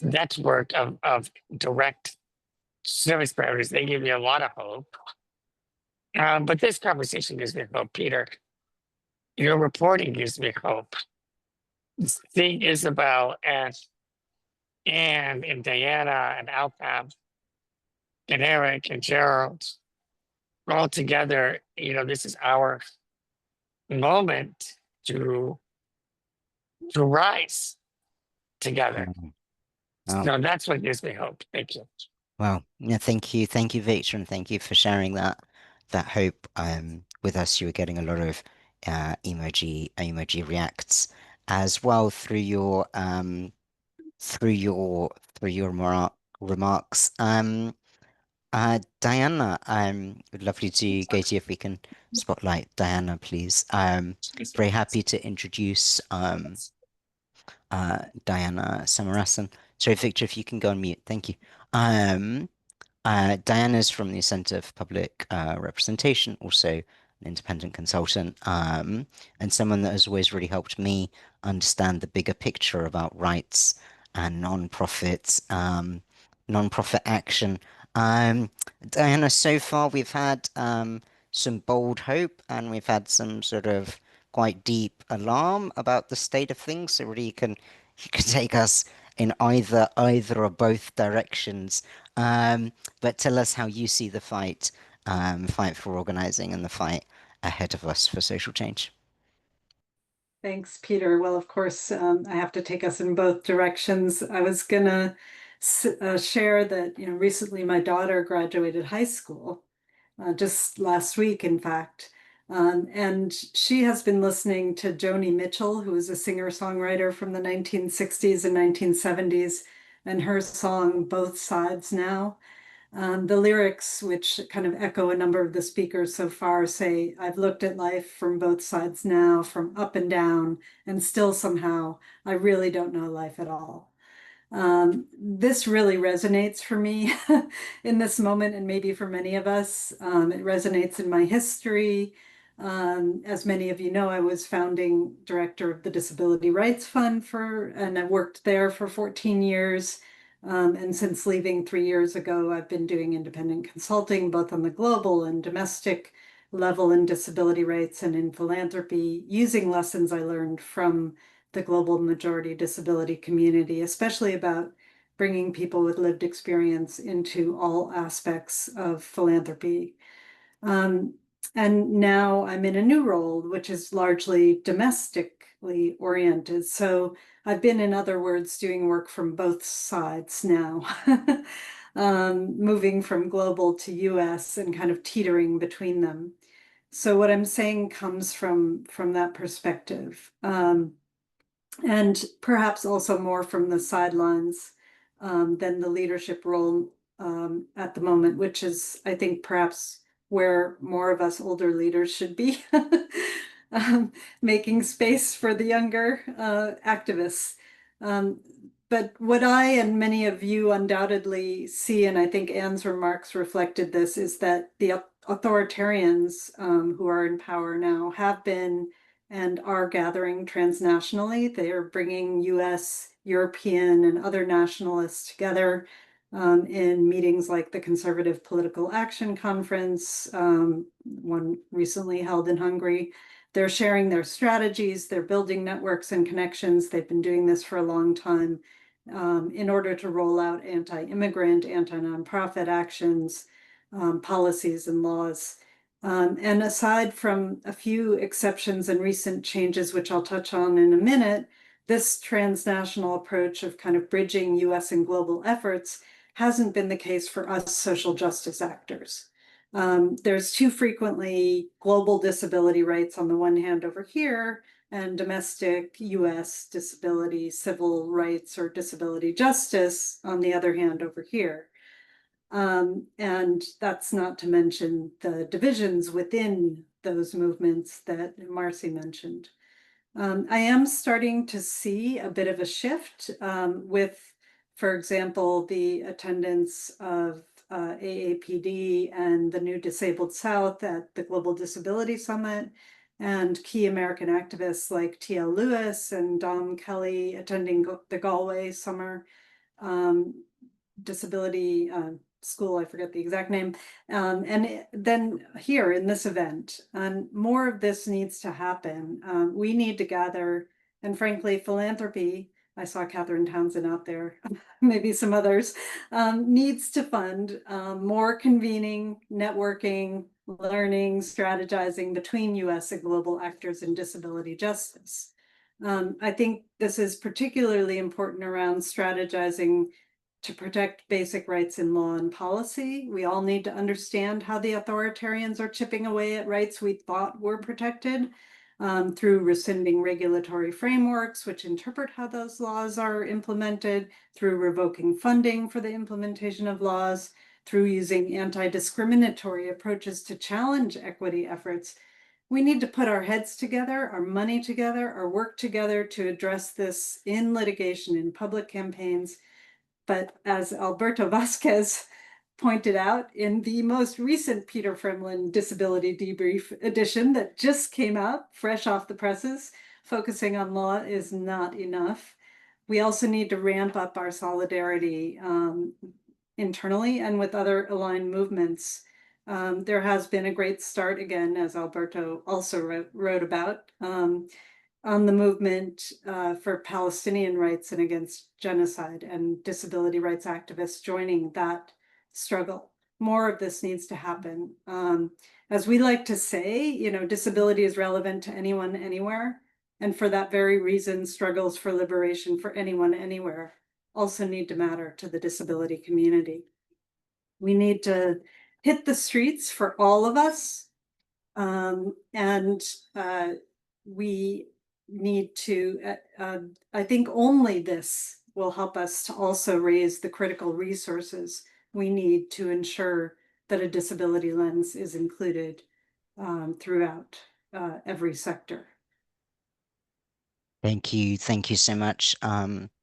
network of direct service providers. They give me a lot of hope. But this conversation gives me hope, Peter. Your reporting gives me hope. Seeing Isabel and Anne and Diana and Alpam and Eric and Gerald all together, this is our moment to rise together. Wow. So that's what gives me hope. Thank you. Well, yeah, thank you, Victor, and thank you for sharing that hope with us. You were getting a lot of emoji reacts as well through your remarks. Diana, would lovely to go to you if we can spotlight Diana, please. Very happy to introduce Diana Samarasan. Sorry, Victor, if you can go on mute. Thank you. Diana's from the Centre for Public Representation, also an independent consultant, and someone that has always really helped me understand the bigger picture about rights and non-profit action. Diana, so far we've had some bold hope and we've had some sort of quite deep alarm about the state of things. So really you can take us in either or both directions. But tell us how you see the fight for organizing and the fight ahead of us for social change. Thanks, Peter. Well, of course, I have to take us in both directions. I was gonna share that, recently my daughter graduated high school, just last week, in fact. And she has been listening to Joni Mitchell, who was a singer-songwriter from the 1960s and 1970s, and her song, Both Sides Now. The lyrics, which kind of echo a number of the speakers so far, say, I've looked at life from both sides now, from up and down, and still somehow I really don't know life at all. This really resonates for me in this moment, and maybe for many of us. It resonates in my history. As many of you know, I was founding director of the Disability Rights Fund and I worked there for 14 years. And since leaving 3 years ago, I've been doing independent consulting, both on the global and domestic level in disability rights and in philanthropy, using lessons I learned from the global majority disability community, especially about bringing people with lived experience into all aspects of philanthropy. And now I'm in a new role, which is largely domestically oriented. So I've been, in other words, doing work from both sides now, moving from global to US and kind of teetering between them. So what I'm saying comes from that perspective. And perhaps also more from the sidelines than the leadership role at the moment, which is, I think, perhaps where more of us older leaders should be, making space for the younger activists. But what I and many of you undoubtedly see, and I think Anne's remarks reflected this, is that the authoritarians who are in power now have been and are gathering transnationally. They are bringing US, European, and other nationalists together in meetings like the Conservative Political Action Conference, one recently held in Hungary. They're sharing their strategies, they're building networks and connections. They've been doing this for a long time in order to roll out anti-immigrant, anti-nonprofit actions, policies and laws. And aside from a few exceptions and recent changes, which I'll touch on in a minute, this transnational approach of kind of bridging US and global efforts hasn't been the case for us social justice actors. There's too frequently global disability rights on the one hand over here, and domestic US disability, civil rights, or disability justice on the other hand over here. And that's not to mention the divisions within those movements that Marcie mentioned. I am starting to see a bit of a shift with, for example, the attendance of AAPD and the New Disabled South at the Global Disability Summit, and key American activists like T.L. Lewis and Dom Kelly attending the Galway Summer Disability School, I forget the exact name, and then here in this event. And more of this needs to happen. We need to gather, and frankly, philanthropy, I saw Catherine Townsend out there, maybe some others, needs to fund more convening, networking, learning, strategizing between US and global actors in disability justice. I think this is particularly important around strategizing to protect basic rights in law and policy. We all need to understand how the authoritarians are chipping away at rights we thought were protected through rescinding regulatory frameworks, which interpret how those laws are implemented, through revoking funding for the implementation of laws, through using anti-discriminatory approaches to challenge equity efforts. We need to put our heads together, our money together, our work together to address this in litigation, in public campaigns. But as Alberto Vasquez pointed out in the most recent Peter Fremlin Disability Debrief edition that just came out, fresh off the presses, focusing on law is not enough. We also need to ramp up our solidarity internally and with other aligned movements. There has been a great start, again, as Alberto also wrote about, on the movement for Palestinian rights and against genocide, and disability rights activists joining that struggle. More of this needs to happen. As we like to say, you know, disability is relevant to anyone, anywhere. And for that very reason, struggles for liberation for anyone, anywhere also need to matter to the disability community. We need to hit the streets for all of us. And we need to, I think only this will help us to also raise the critical resources we need to ensure that a disability lens is included throughout every sector. Thank you so much, Diana,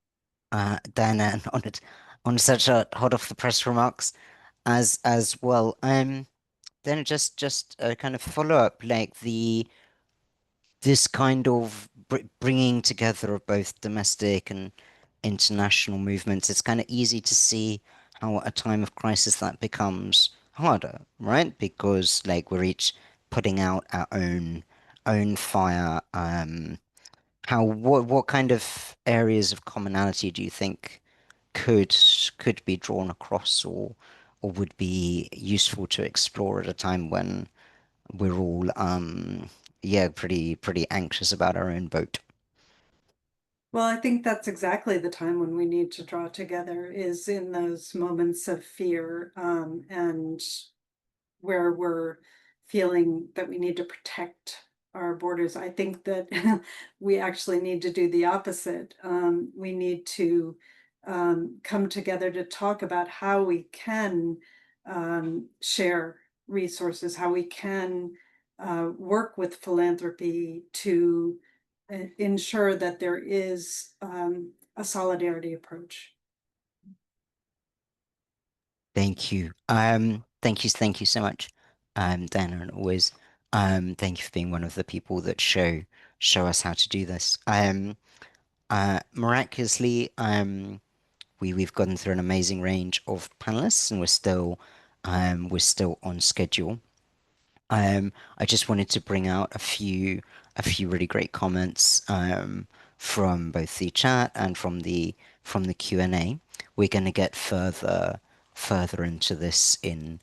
and on such a hot off the press remarks as well. Then just a kind of follow up, like this kind of bringing together of both domestic and international movements. It's kind of easy to see how at a time of crisis that becomes harder, right? Because like we're each putting out our own fire. What kind of areas of commonality do you think could be drawn across, or would be useful to explore at a time when we're all yeah, pretty anxious about our own boat? Well, I think that's exactly the time when we need to draw together, is in those moments of fear and where we're feeling that we need to protect our borders. I think that we actually need to do the opposite. We need to come together to talk about how we can share resources, how we can work with philanthropy to ensure that there is a solidarity approach. Thank you. Thank you so much, Dana, and always, thank you for being one of the people that show us how to do this. Miraculously, we've gotten through an amazing range of panelists, and we're still on schedule. I just wanted to bring out a few really great comments from both the chat and from the Q&A. We're going to get further into this in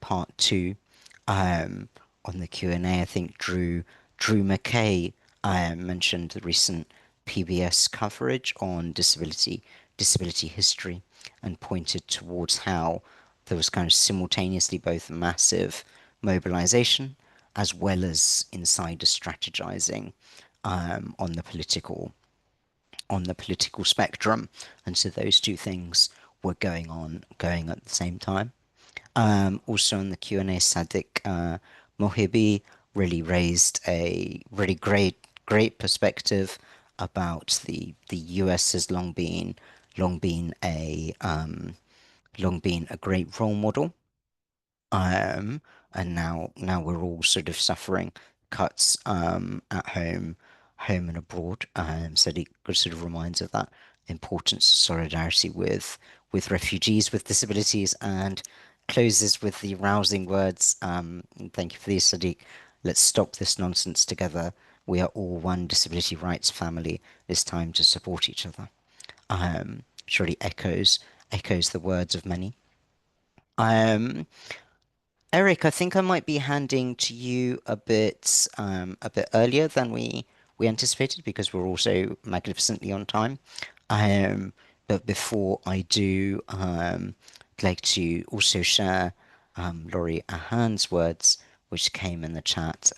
part two. On the Q&A, I think Drew McKay mentioned the recent PBS coverage on disability history, and pointed towards how there was kind of simultaneously both massive mobilization as well as insider strategizing on the political spectrum, and so those two things were going at the same time. Also in the Q&A, Sadiq Mohibi really raised a really great perspective about the US has long been a great role model, and now we're all sort of suffering cuts at home and abroad. So it sort of reminds of that importance of solidarity with refugees with disabilities, and closes with the rousing words, thank you for these, Sadiq. Let's stop this nonsense together. We are all one disability rights family. It's time to support each other. Surely echoes the words of many. Eric, I think I might be handing to you a bit earlier than we anticipated, because we're also magnificently on time. But before I do, I'd like to also share Laurie Ahan's words, which came in the chat.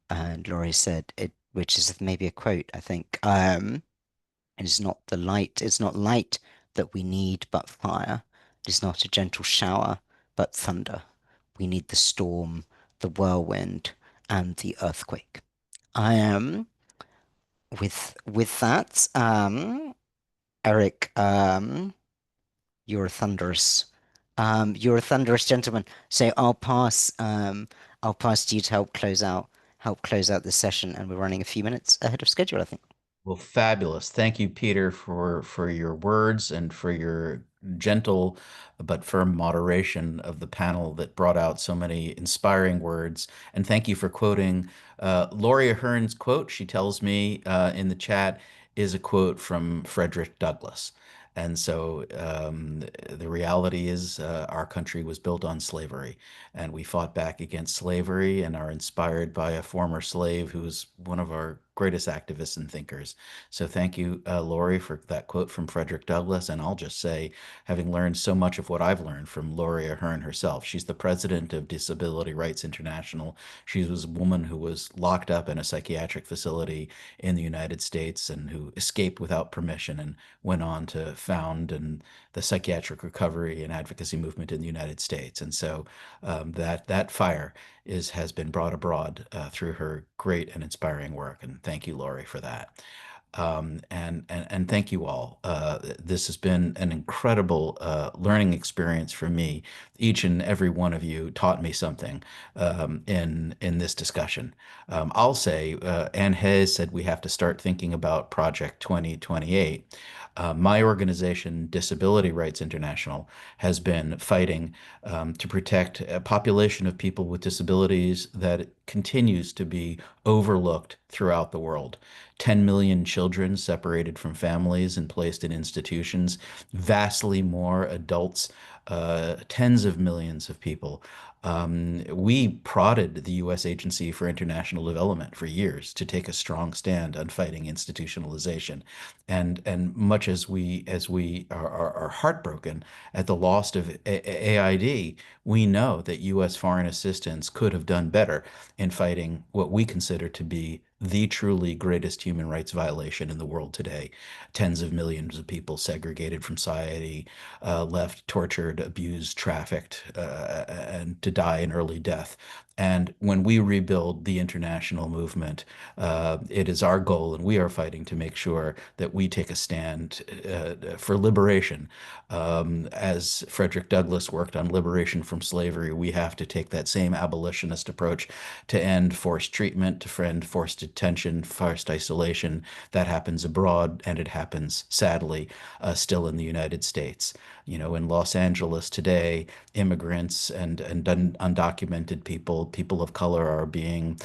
And Laurie said it, which is maybe a quote, I think. It's not light that we need, but fire. It is not a gentle shower, but thunder. We need the storm, the whirlwind, and the earthquake. I am with that, Eric. You're a thunderous, gentleman. So I'll pass to you to help close out this session, and we're running a few minutes ahead of schedule, I think. Well, fabulous. Thank you, Peter, for your words and for your gentle but firm moderation of the panel that brought out so many inspiring words. And thank you for quoting Laurie Ahern's quote. She tells me in the chat is a quote from Frederick Douglass. And so the reality is our country was built on slavery, and we fought back against slavery and are inspired by a former slave who was one of our greatest activists and thinkers. So thank you, Laurie, for that quote from Frederick Douglass. And I'll just say, having learned so much of what I've learned from Laurie Ahern herself, she's the president of Disability Rights International. She was a woman who was locked up in a psychiatric facility in the United States and who escaped without permission and went on to found the psychiatric recovery and advocacy movement in the United States. And so that fire has been brought abroad through her great and inspiring work. And thank you, Laurie, for that. And thank you all. This has been an incredible learning experience for me. Each and every one of you taught me something in this discussion. I'll say, Anne Hayes said we have to start thinking about Project 2028. My organization, Disability Rights International, has been fighting to protect a population of people with disabilities that continues to be overlooked throughout the world. 10 million children separated from families and placed in institutions, vastly more adults, tens of millions of people. We prodded the U.S. Agency for International Development for years to take a strong stand on fighting institutionalization. And much as we are heartbroken at the loss of AID, we know that U.S. foreign assistance could have done better in fighting what we consider to be the truly greatest human rights violation in the world today. Tens of millions of people segregated from society, left tortured, abused, trafficked, and to die an early death. And when we rebuild the international movement, it is our goal, and we are fighting to make sure that we take a stand for liberation. As Frederick Douglass worked on liberation from slavery, we have to take that same abolitionist approach to end forced treatment, to end forced detention, forced isolation. That happens abroad, and it happens, sadly, still in the United States. You know, in Los Angeles today, immigrants and undocumented people of color are being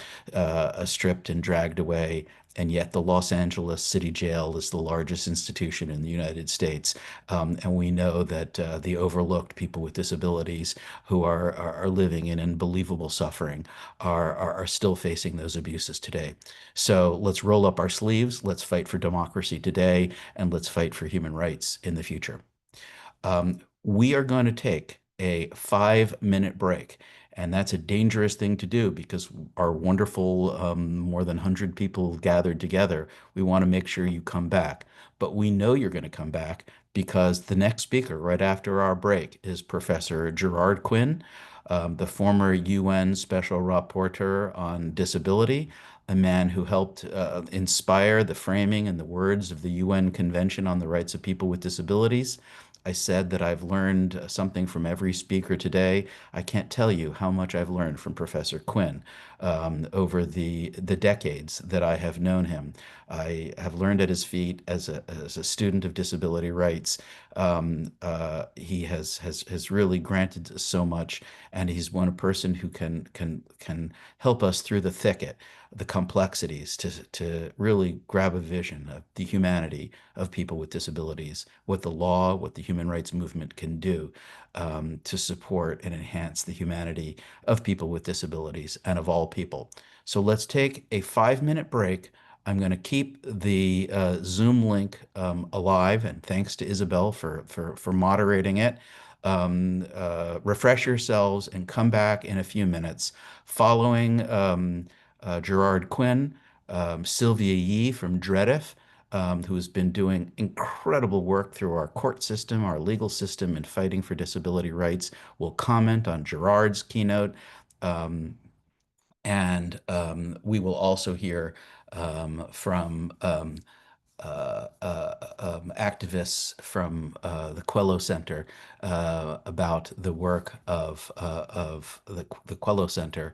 stripped and dragged away. And yet the Los Angeles City Jail is the largest institution in the United States. And we know that the overlooked people with disabilities who are living in unbelievable suffering are still facing those abuses today. So let's roll up our sleeves, let's fight for democracy today, and let's fight for human rights in the future. We are going to take a 5-minute break. And that's a dangerous thing to do because our wonderful more than 100 people gathered together. We want to make sure you come back. But we know you're going to come back because the next speaker right after our break is Professor Gerard Quinn, the former UN Special Rapporteur on Disability, a man who helped inspire the framing and the words of the UN Convention on the Rights of People with Disabilities. I said that I've learned something from every speaker today. I can't tell you how much I've learned from Professor Quinn over the decades that I have known him. I have learned at his feet as a student of disability rights. He has really granted so much, and he's one person who can help us through the thicket, the complexities, to really grab a vision of the humanity of people with disabilities, what the law, what the human rights movement can do to support and enhance the humanity of people with disabilities and of all people. So let's take a 5-minute break. I'm going to keep the Zoom link alive, and thanks to Isabel for moderating it. Refresh yourselves and come back in a few minutes. Following Gerard Quinn, Sylvia Yee from Debrief, who has been doing incredible work through our court system, our legal system, and fighting for disability rights, will comment on Gerard's keynote. And we will also hear from activists from the Quello Center about the work of the Quello Center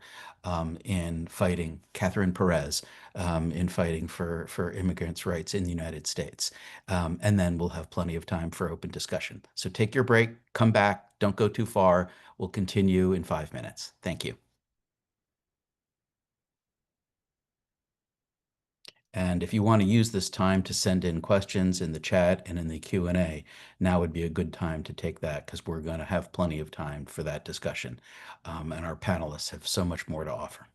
in fighting Catherine Perez in fighting for immigrants' rights in the United States. And then we'll have plenty of time for open discussion. So take your break, come back, don't go too far. We'll continue in 5 minutes. Thank you. And if you want to use this time to send in questions in the chat and in the Q&A, now would be a good time to take that, because we're going to have plenty of time for that discussion. And our panelists have so much more to offer.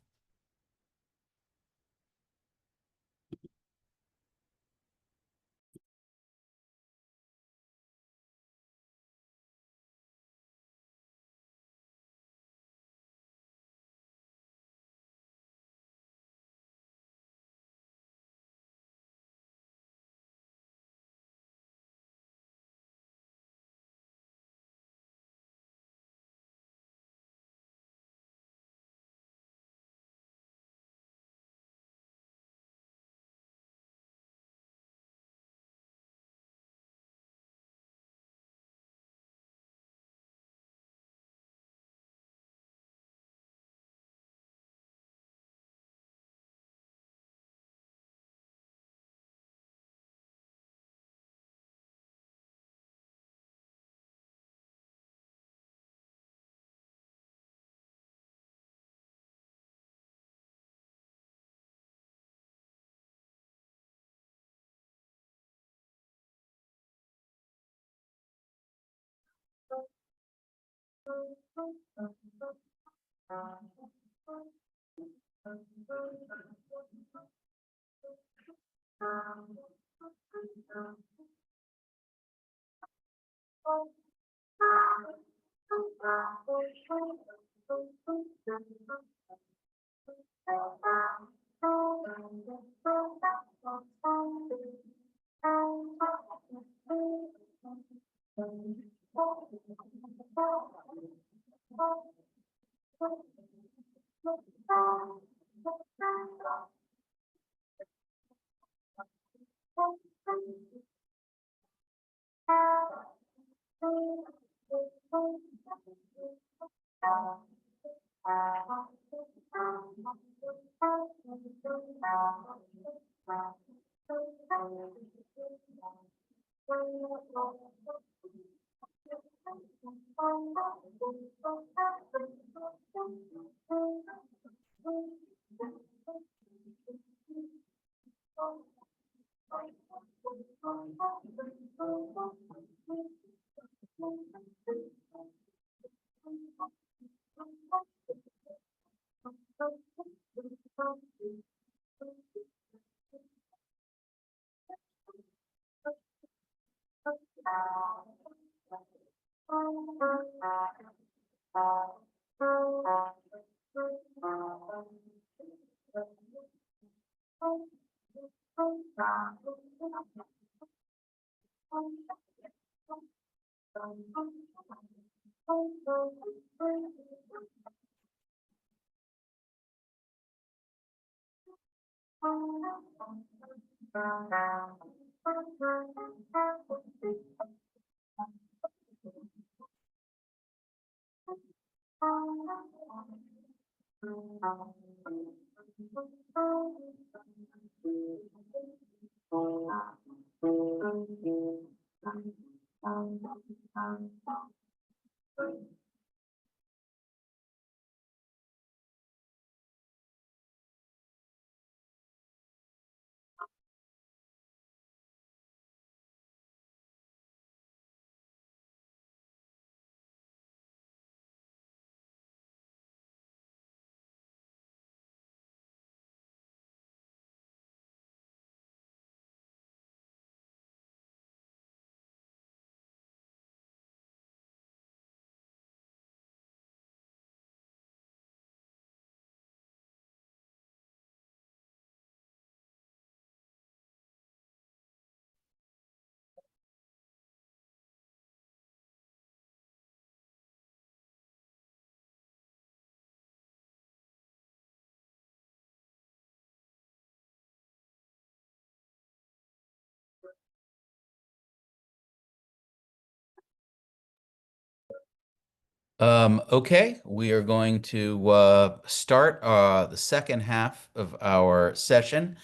Okay, we are going to start the second half of our session.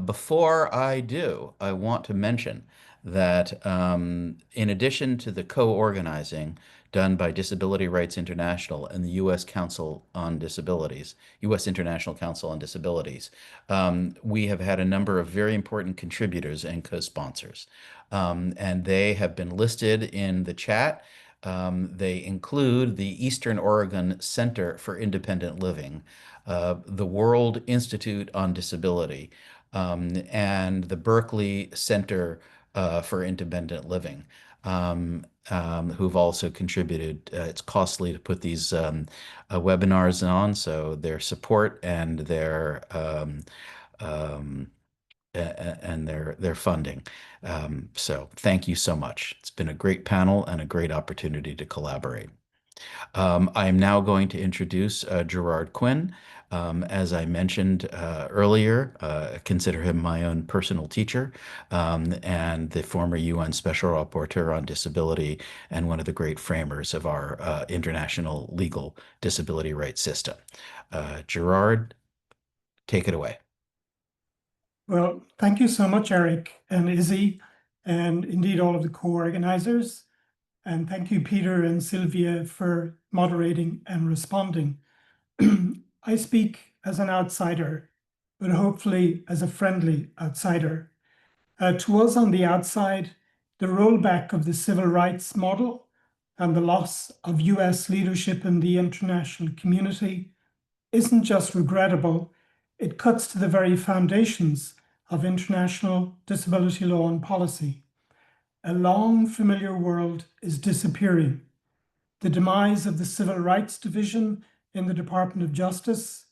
Before I do, I want to mention that in addition to the co-organizing done by Disability Rights International and the U.S. Council on Disabilities, U.S. International Council on Disabilities, we have had a number of very important contributors and co-sponsors. And they have been listed in the chat. They include the Eastern Oregon Center for Independent Living, the World Institute on Disability, and the Berkeley Center for Independent Living, who've also contributed. It's costly to put these webinars on, so their support and their their funding. So thank you so much. It's been a great panel and a great opportunity to collaborate. I am now going to introduce Gerard Quinn. As I mentioned earlier, consider him my own personal teacher and the former UN Special Rapporteur on Disability and one of the great framers of our international legal disability rights system. Gerard, take it away. Well, thank you so much, Eric and Izzy, and indeed all of the co-organizers. And thank you, Peter and Sylvia, for moderating and responding. I speak as an outsider, but hopefully as a friendly outsider. To us on the outside, the rollback of the civil rights model and the loss of US leadership in the international community isn't just regrettable, it cuts to the very foundations of international disability law and policy. A long familiar world is disappearing. The demise of the Civil Rights Division in the Department of Justice,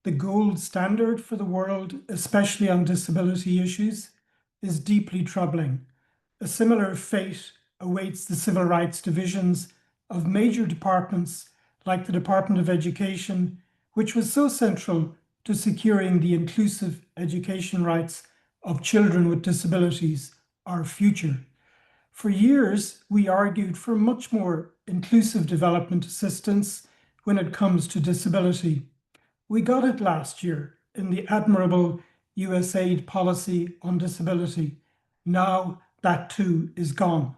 the gold standard for the world, especially on disability issues, is deeply troubling. A similar fate awaits the civil rights divisions of major departments like the Department of Education, which was so central to securing the inclusive education rights of children with disabilities, our future. For years, we argued for much more inclusive development assistance when it comes to disability. We got it last year in the admirable USAID policy on disability. Now that too is gone.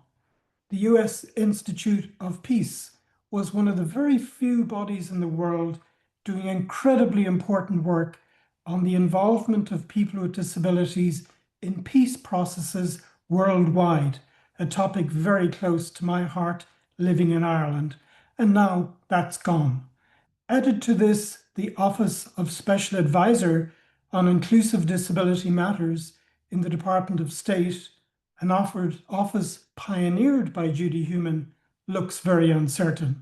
The US Institute of Peace was one of the very few bodies in the world doing incredibly important work on the involvement of people with disabilities in peace processes worldwide, a topic very close to my heart living in Ireland, and now that's gone. Added to this, the Office of Special Advisor on Inclusive Disability Matters in the Department of State, an office pioneered by Judy Heumann, looks very uncertain.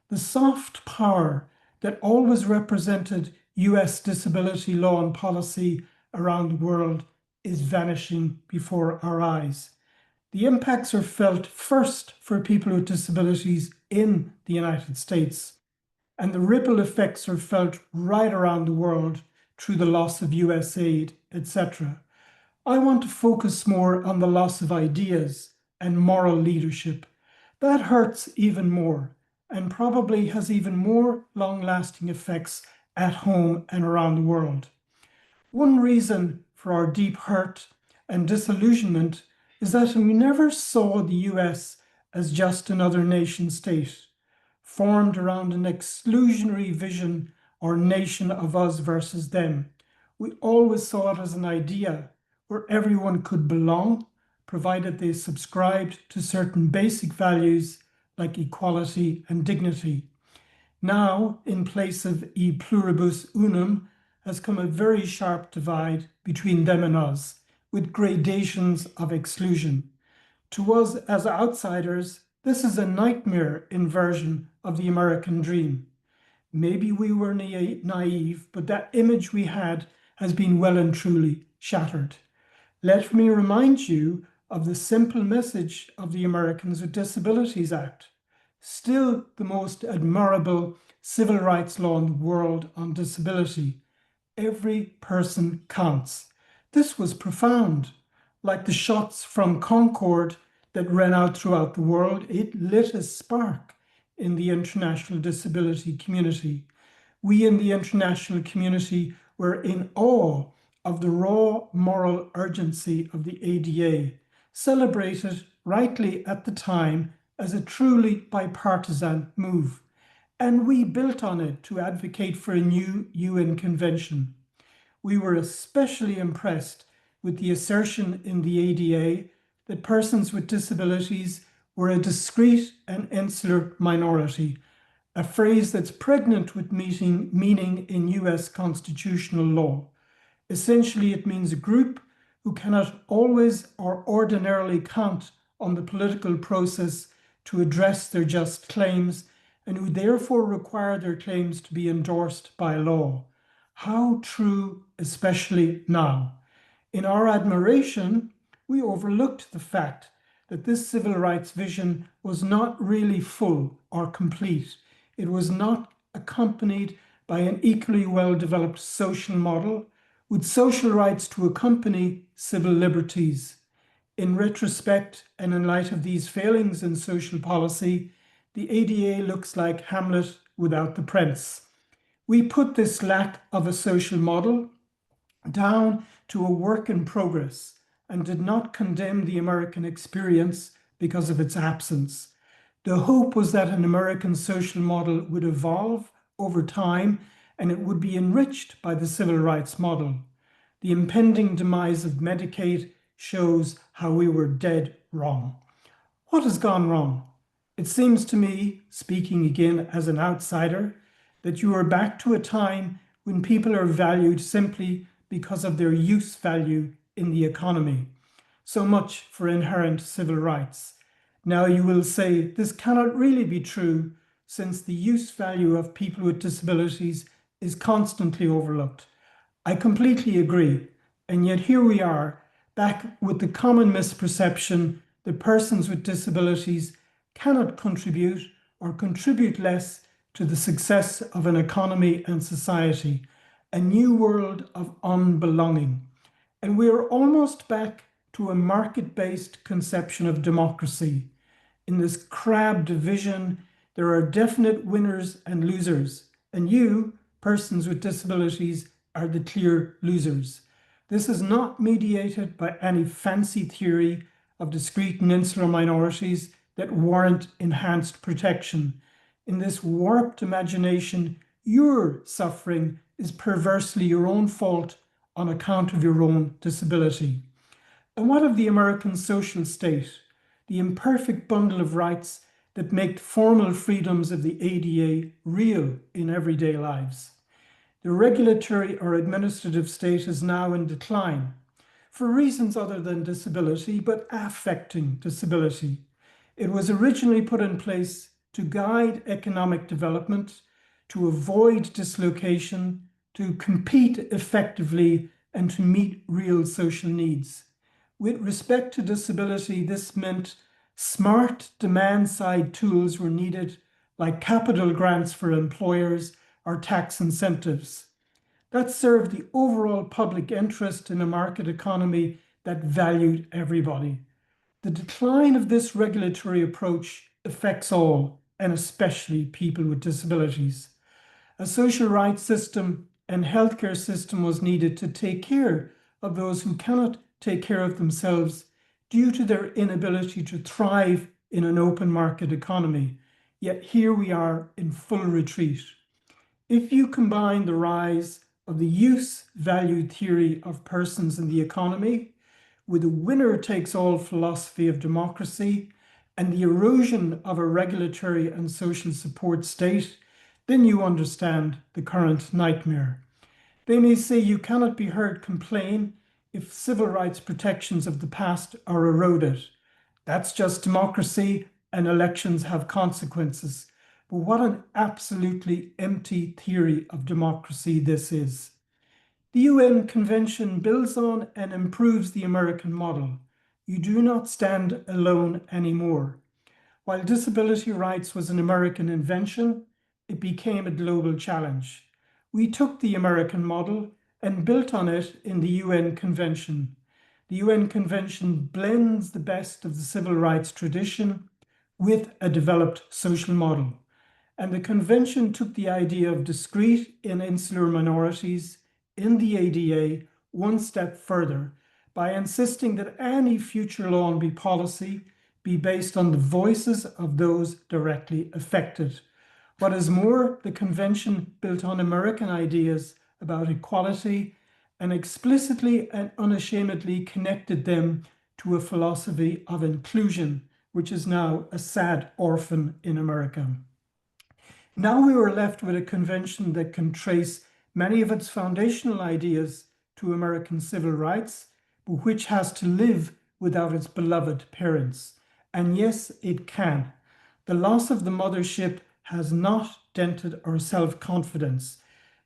The soft power that always represented US disability law and policy around the world is vanishing before our eyes. The impacts are felt first for people with disabilities in the United States, and the ripple effects are felt right around the world through the loss of US aid, etc. I want to focus more on the loss of ideas and moral leadership. That hurts even more and probably has even more long-lasting effects at home and around the world. One reason for our deep hurt and disillusionment is that we never saw the US as just another nation state, formed around an exclusionary vision or nation of us versus them. We always saw it as an idea where everyone could belong, provided they subscribed to certain basic values like equality and dignity. Now, in place of e pluribus unum, has come a very sharp divide between them and us, with gradations of exclusion. To us as outsiders, this is a nightmare inversion of the American dream. Maybe we were naive, but that image we had has been well and truly shattered. Let me remind you of the simple message of the Americans with Disabilities Act, still the most admirable civil rights law in the world on disability. Every person counts. This was profound. Like the shots from Concord that ran out throughout the world, it lit a spark in the international disability community. We in the international community were in awe of the raw moral urgency of the ADA, celebrated rightly at the time as a truly bipartisan move. And we built on it to advocate for a new UN convention. We were especially impressed with the assertion in the ADA that persons with disabilities were a discrete and insular minority, a phrase that's pregnant with meaning in US constitutional law. Essentially, it means a group who cannot always or ordinarily count on the political process to address their just claims and who therefore require their claims to be endorsed by law. How true, especially now. In our admiration, we overlooked the fact that this civil rights vision was not really full or complete. It was not accompanied by an equally well-developed social model with social rights to accompany civil liberties. In retrospect, and in light of these failings in social policy, the ADA looks like Hamlet without the prince. We put this lack of a social model down to a work in progress and did not condemn the American experience because of its absence. The hope was that an American social model would evolve over time and it would be enriched by the civil rights model. The impending demise of Medicaid shows how we were dead wrong. What has gone wrong? It seems to me, speaking again as an outsider, that you are back to a time when people are valued simply because of their use value in the economy. So much for inherent civil rights. Now you will say this cannot really be true since the use value of people with disabilities is constantly overlooked. I completely agree. And yet here we are, back with the common misperception that persons with disabilities cannot contribute or contribute less to the success of an economy and society, a new world of unbelonging. And we are almost back to a market-based conception of democracy. In this crabbed vision, there are definite winners and losers, and you, persons with disabilities, are the clear losers. This is not mediated by any fancy theory of discrete and insular minorities that warrant enhanced protection. In this warped imagination, your suffering is perversely your own fault on account of your own disability. And what of the American social state, the imperfect bundle of rights that make formal freedoms of the ADA real in everyday lives? The regulatory or administrative state is now in decline for reasons other than disability, but affecting disability. It was originally put in place to guide economic development, to avoid dislocation, to compete effectively, and to meet real social needs. With respect to disability, this meant smart demand-side tools were needed, like capital grants for employers or tax incentives. That served the overall public interest in a market economy that valued everybody. The decline of this regulatory approach affects all, and especially people with disabilities. A social rights system and healthcare system was needed to take care of those who cannot take care of themselves due to their inability to thrive in an open market economy. Yet here we are in full retreat. If you combine the rise of the use value theory of persons in the economy with a winner-takes-all philosophy of democracy and the erosion of a regulatory and social support state, then you understand the current nightmare. They may say you cannot be heard complain if civil rights protections of the past are eroded. That's just democracy, and elections have consequences. But what an absolutely empty theory of democracy this is. The UN Convention builds on and improves the American model. You do not stand alone anymore. While disability rights was an American invention, it became a global challenge. We took the American model and built on it in the UN Convention. The UN Convention blends the best of the civil rights tradition with a developed social model. And the convention took the idea of discrete and insular minorities in the ADA one step further by insisting that any future law and policy be based on the voices of those directly affected. What is more, the convention built on American ideas about equality and explicitly and unashamedly connected them to a philosophy of inclusion, which is now a sad orphan in America. Now we were left with a convention that can trace many of its foundational ideas to American civil rights, but which has to live without its beloved parents. And yes, it can. The loss of the mothership has not dented our self-confidence.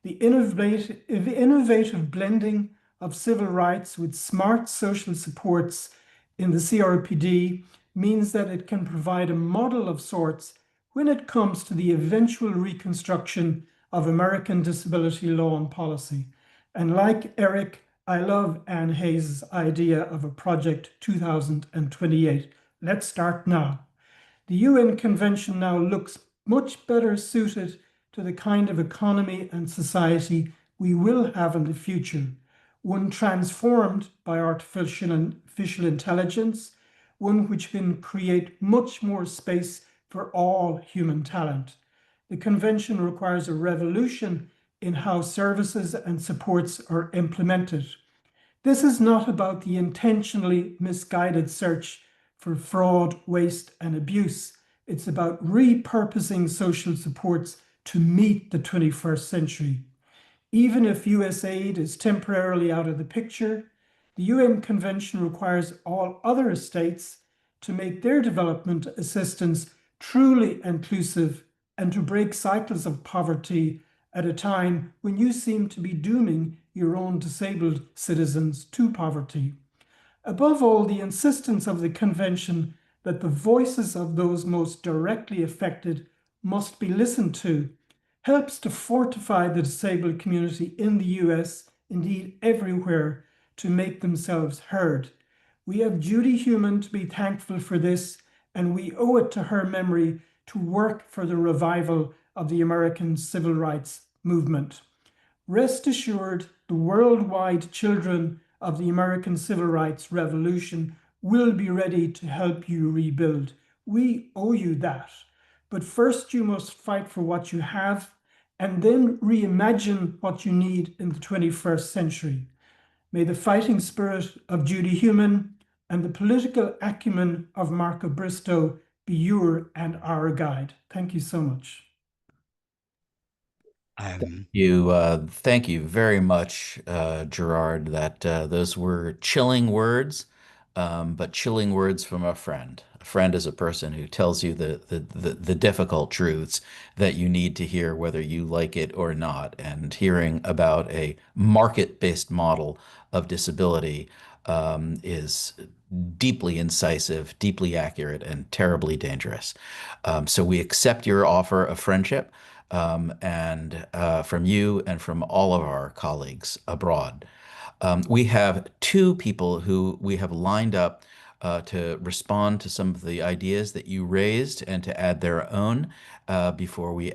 The innovative blending of civil rights with smart social supports in the CRPD means that it can provide a model of sorts when it comes to the eventual reconstruction of American disability law and policy. And like Eric, I love Anne Hayes' idea of a Project 2028. Let's start now. The UN Convention now looks much better suited to the kind of economy and society we will have in the future, one transformed by artificial intelligence, one which can create much more space for all human talent. The convention requires a revolution in how services and supports are implemented. This is not about the intentionally misguided search for fraud, waste, and abuse. It's about repurposing social supports to meet the 21st century. Even if US aid is temporarily out of the picture, the UN Convention requires all other states to make their development assistance truly inclusive and to break cycles of poverty at a time when you seem to be dooming your own disabled citizens to poverty. Above all, the insistence of the convention that the voices of those most directly affected must be listened to helps to fortify the disabled community in the US, indeed everywhere, to make themselves heard. We have Judy Heumann to be thankful for this, and we owe it to her memory to work for the revival of the American civil rights movement. Rest assured, the worldwide children of the American civil rights revolution will be ready to help you rebuild. We owe you that. But first you must fight for what you have and then reimagine what you need in the 21st century. May the fighting spirit of Judy Heumann and the political acumen of Marco Bristow be your and our guide. Thank you so much. Thank you very much, Gerard. That those were chilling words, but chilling words from a friend. A friend is a person who tells you the difficult truths that you need to hear, whether you like it or not. And hearing about a market-based model of disability is deeply incisive, deeply accurate, and terribly dangerous. So we accept your offer of friendship. And from you and from all of our colleagues abroad. We have two people who we have lined up to respond to some of the ideas that you raised and to add their own before we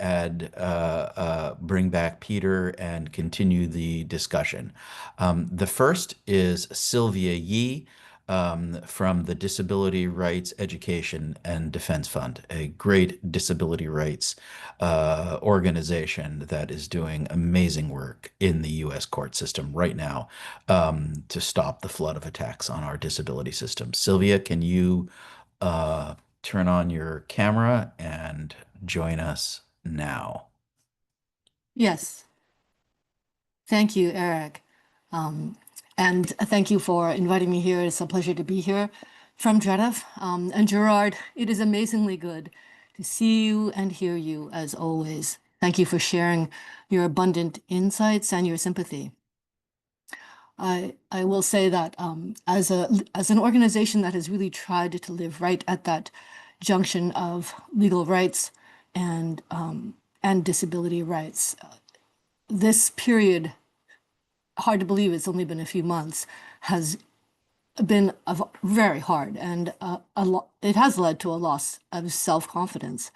bring back Peter and continue the discussion. The first is Sylvia Yee, from the Disability Rights Education and Defense Fund, a great disability rights organization that is doing amazing work in the U.S. court system right now to stop the flood of attacks on our disability system. Sylvia, can you turn on your camera and join us now? Yes. Thank you, Eric. And thank you for inviting me here. It's a pleasure to be here from Drenev. And Gerard, it is amazingly good to see you and hear you as always. Thank you for sharing your abundant insights and your sympathy. I will say that as an organization that has really tried to live right at that junction of legal rights and disability rights, this period, hard to believe it's only been a few months, has been very hard, and it has led to a loss of self-confidence.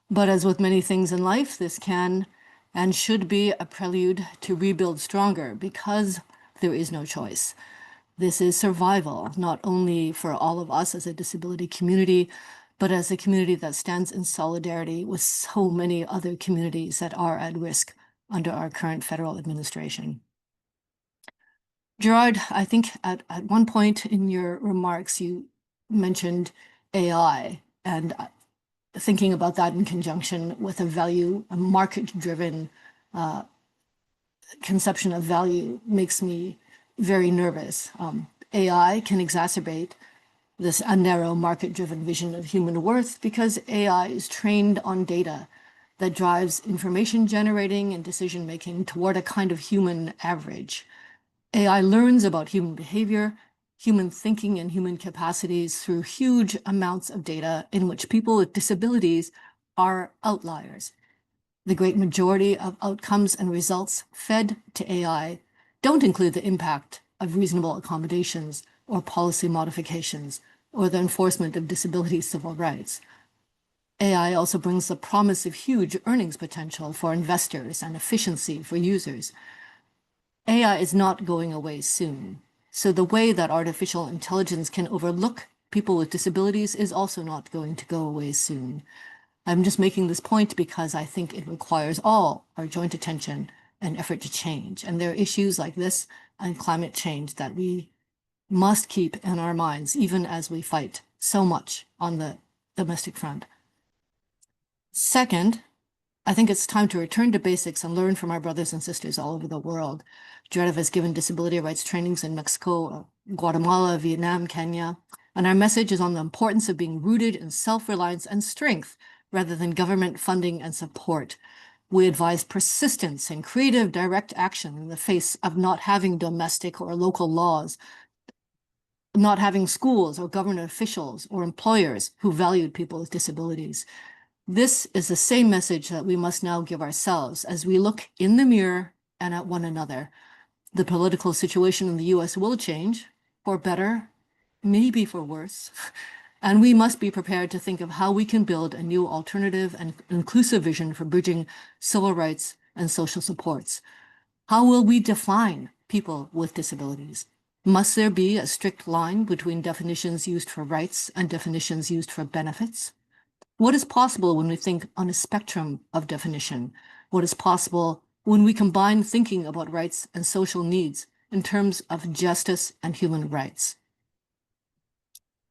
But as with many things in life, this can and should be a prelude to rebuild stronger because there is no choice. This is survival, not only for all of us as a disability community, but as a community that stands in solidarity with so many other communities that are at risk under our current federal administration. Gerard, I think at one point in your remarks, you mentioned AI, and thinking about that in conjunction with a market-driven conception of value makes me very nervous. AI can exacerbate this narrow market-driven vision of human worth because AI is trained on data that drives information generating and decision-making toward a kind of human average. AI learns about human behavior, human thinking, and human capacities through huge amounts of data in which people with disabilities are outliers. The great majority of outcomes and results fed to AI don't include the impact of reasonable accommodations or policy modifications or the enforcement of disability civil rights. AI also brings the promise of huge earnings potential for investors and efficiency for users. AI is not going away soon. So the way that artificial intelligence can overlook people with disabilities is also not going to go away soon. I'm just making this point because I think it requires all our joint attention and effort to change. And there are issues like this and climate change that we must keep in our minds, even as we fight so much on the domestic front. Second, I think it's time to return to basics and learn from our brothers and sisters all over the world. Debrief has given disability rights trainings in Mexico, Guatemala, Vietnam, Kenya, and our message is on the importance of being rooted in self-reliance and strength rather than government funding and support. We advise persistence and creative direct action in the face of not having domestic or local laws, not having schools or government officials or employers who valued people with disabilities. This is the same message that we must now give ourselves as we look in the mirror and at one another. The political situation in the US will change, for better, maybe for worse, and we must be prepared to think of how we can build a new alternative and inclusive vision for bridging civil rights and social supports. How will we define people with disabilities? Must there be a strict line between definitions used for rights and definitions used for benefits? What is possible when we think on a spectrum of definition? What is possible when we combine thinking about rights and social needs in terms of justice and human rights?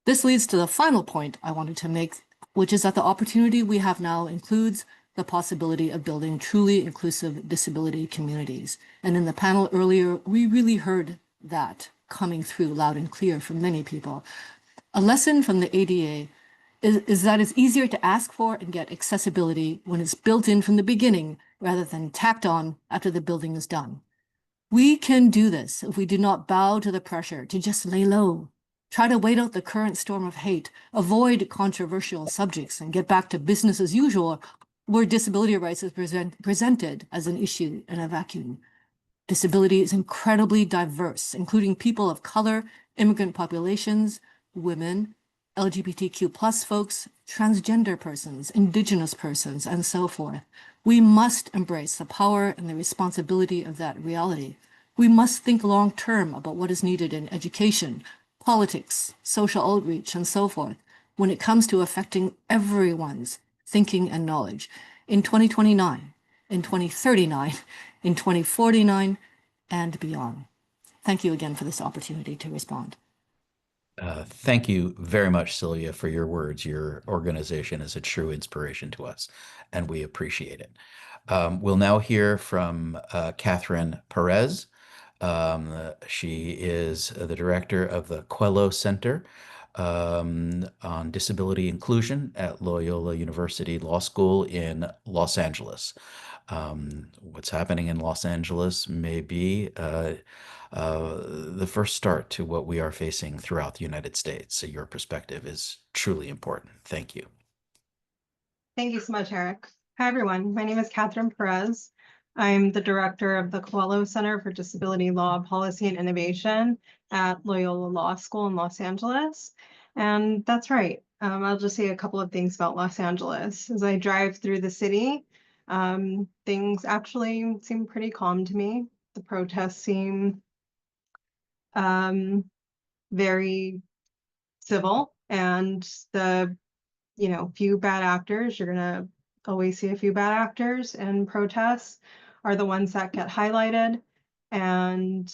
This leads to the final point I wanted to make, which is that the opportunity we have now includes the possibility of building truly inclusive disability communities. And in the panel earlier, we really heard that coming through loud and clear from many people. A lesson from the ADA is that it's easier to ask for and get accessibility when it's built in from the beginning rather than tacked on after the building is done. We can do this if we do not bow to the pressure to just lay low, try to wait out the current storm of hate, avoid controversial subjects, and get back to business as usual, where disability rights is presented as an issue in a vacuum. Disability is incredibly diverse, including people of color, immigrant populations, women, LGBTQ+ folks, transgender persons, indigenous persons, and so forth. We must embrace the power and the responsibility of that reality. We must think long-term about what is needed in education, politics, social outreach, and so forth when it comes to affecting everyone's thinking and knowledge in 2029, in 2039, in 2049, and beyond. Thank you again for this opportunity to respond. Thank you very much, Sylvia, for your words. Your organization is a true inspiration to us, and we appreciate it. We'll now hear from Catherine Perez. She is the director of the Coelho Center on Disability Inclusion at Loyola University Law School in Los Angeles. What's happening in Los Angeles may be the first start to what we are facing throughout the United States. So your perspective is truly important. Thank you. Thank you so much, Eric. Hi, everyone. My name is Catherine Perez. I'm the director of the Coelho Center for Disability Law, Policy, and Innovation at Loyola Law School in Los Angeles. And that's right. I'll just say a couple of things about Los Angeles. As I drive through the city, things actually seem pretty calm to me. The protests seem very civil, and the few bad actors, you're gonna always see a few bad actors, and protests are the ones that get highlighted and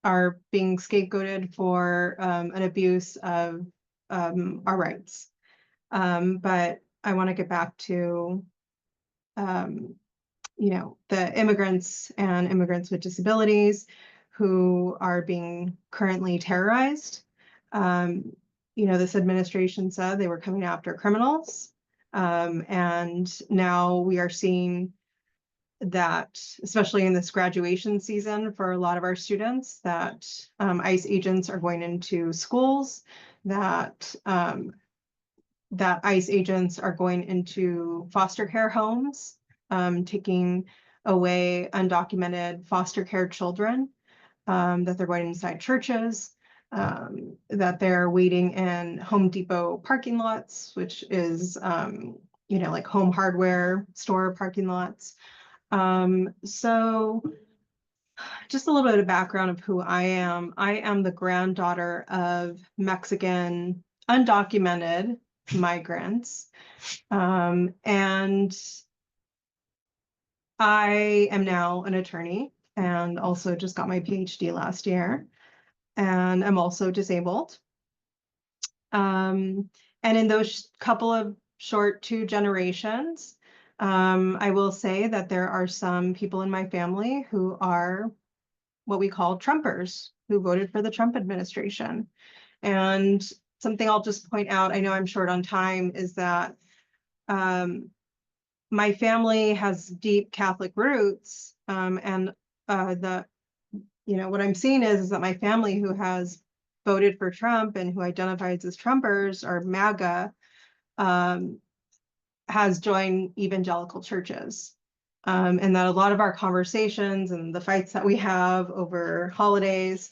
are being scapegoated for an abuse of our rights. But I want to get back to the immigrants and immigrants with disabilities who are being currently terrorized. This administration said they were coming after criminals. And now we are seeing that, especially in this graduation season for a lot of our students, that ICE agents are going into schools, that ICE agents are going into foster care homes, taking away undocumented foster care children, that they're going inside churches, that they're waiting in Home Depot parking lots, which is, like home hardware store parking lots. So just a little bit of background of who I am. I am the granddaughter of Mexican undocumented migrants. And I am now an attorney and also just got my PhD last year. And I'm also disabled. And in those couple of short 2 generations, I will say that there are some people in my family who are what we call Trumpers, who voted for the Trump administration. And something I'll just point out, I know I'm short on time, is that my family has deep Catholic roots, and what I'm seeing is that my family who has voted for Trump and who identifies as Trumpers or MAGA has joined evangelical churches. And that a lot of our conversations and the fights that we have over holidays,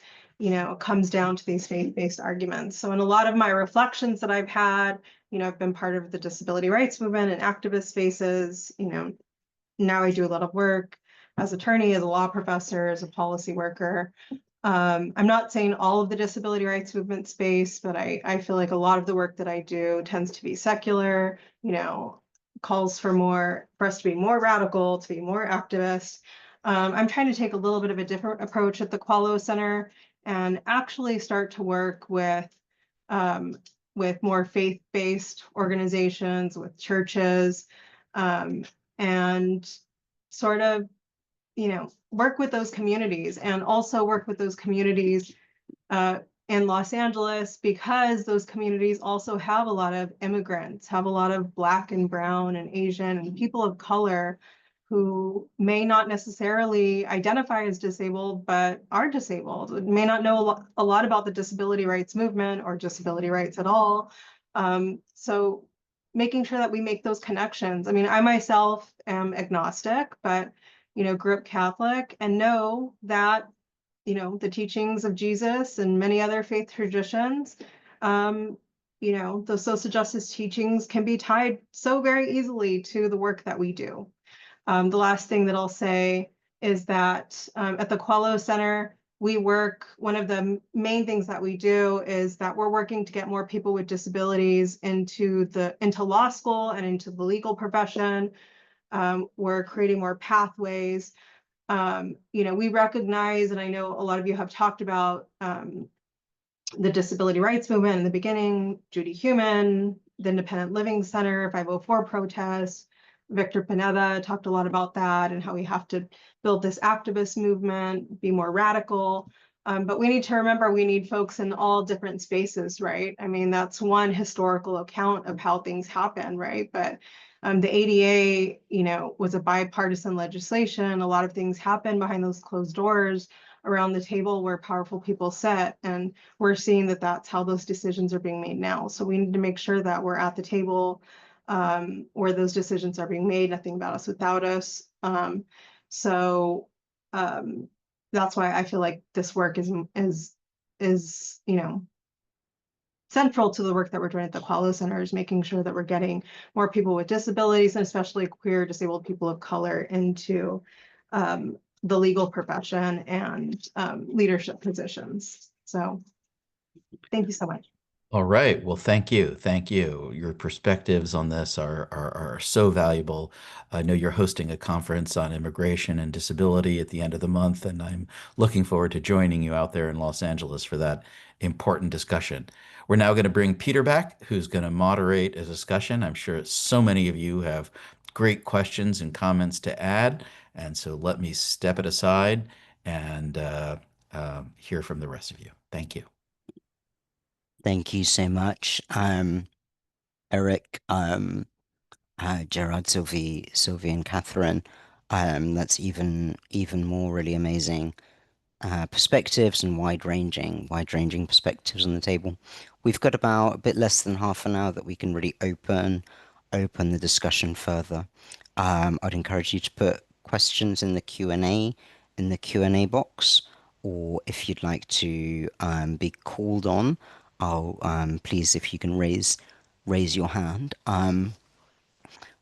comes down to these faith-based arguments. So in a lot of my reflections that I've had, I've been part of the disability rights movement and activist spaces. Now I do a lot of work as attorney, as a law professor, as a policy worker. I'm not saying all of the disability rights movement space, but I feel like a lot of the work that I do tends to be secular, calls for us to be more radical, to be more activist. I'm trying to take a little bit of a different approach at the Qualo Center and actually start to work with more faith-based organizations, with churches, and sort of, work with those communities, and also work with those communities in Los Angeles, because those communities also have a lot of immigrants, have a lot of Black and Brown and Asian and people of color who may not necessarily identify as disabled, but are disabled, may not know a lot about the disability rights movement or disability rights at all. So making sure that we make those connections. I mean, I myself am agnostic, but grew up Catholic and know that the teachings of Jesus and many other faith traditions, those social justice teachings can be tied so very easily to the work that we do. The last thing that I'll say is that at the Qualo Center, one of the main things that we do is that we're working to get more people with disabilities into law school and into the legal profession. We're creating more pathways. We recognize, and I know a lot of you have talked about the disability rights movement in the beginning, Judy Heumann, the Independent Living Center, 504 protests. Victor Pineda talked a lot about that and how we have to build this activist movement, be more radical. But we need to remember we need folks in all different spaces, right? I mean, that's one historical account of how things happen, right? But the ADA, was a bipartisan legislation. A lot of things happen behind those closed doors around the table where powerful people sit. And we're seeing that that's how those decisions are being made now. So we need to make sure that we're at the table where those decisions are being made, nothing about us without us. So that's why I feel like this work is central to the work that we're doing at the Apollo Center is making sure that we're getting more people with disabilities and especially queer disabled people of color into the legal profession and leadership positions. So thank you so much. All right. Well, thank you. Thank you. Your perspectives on this are so valuable. I know you're hosting a conference on immigration and disability at the end of the month, and I'm looking forward to joining you out there in Los Angeles for that important discussion. We're now going to bring Peter back, who's going to moderate a discussion. I'm sure so many of you have great questions and comments to add, and so let me step it aside and hear from the rest of you. Thank you. Thank you so much, Eric, Gerard, Sylvie, and Catherine. That's even more really amazing perspectives and wide-ranging perspectives on the table. We've got about a bit less than half an hour that we can really open the discussion further. I'd encourage you to put questions in the Q&A box, or if you'd like to be called on, please, if you can raise your hand.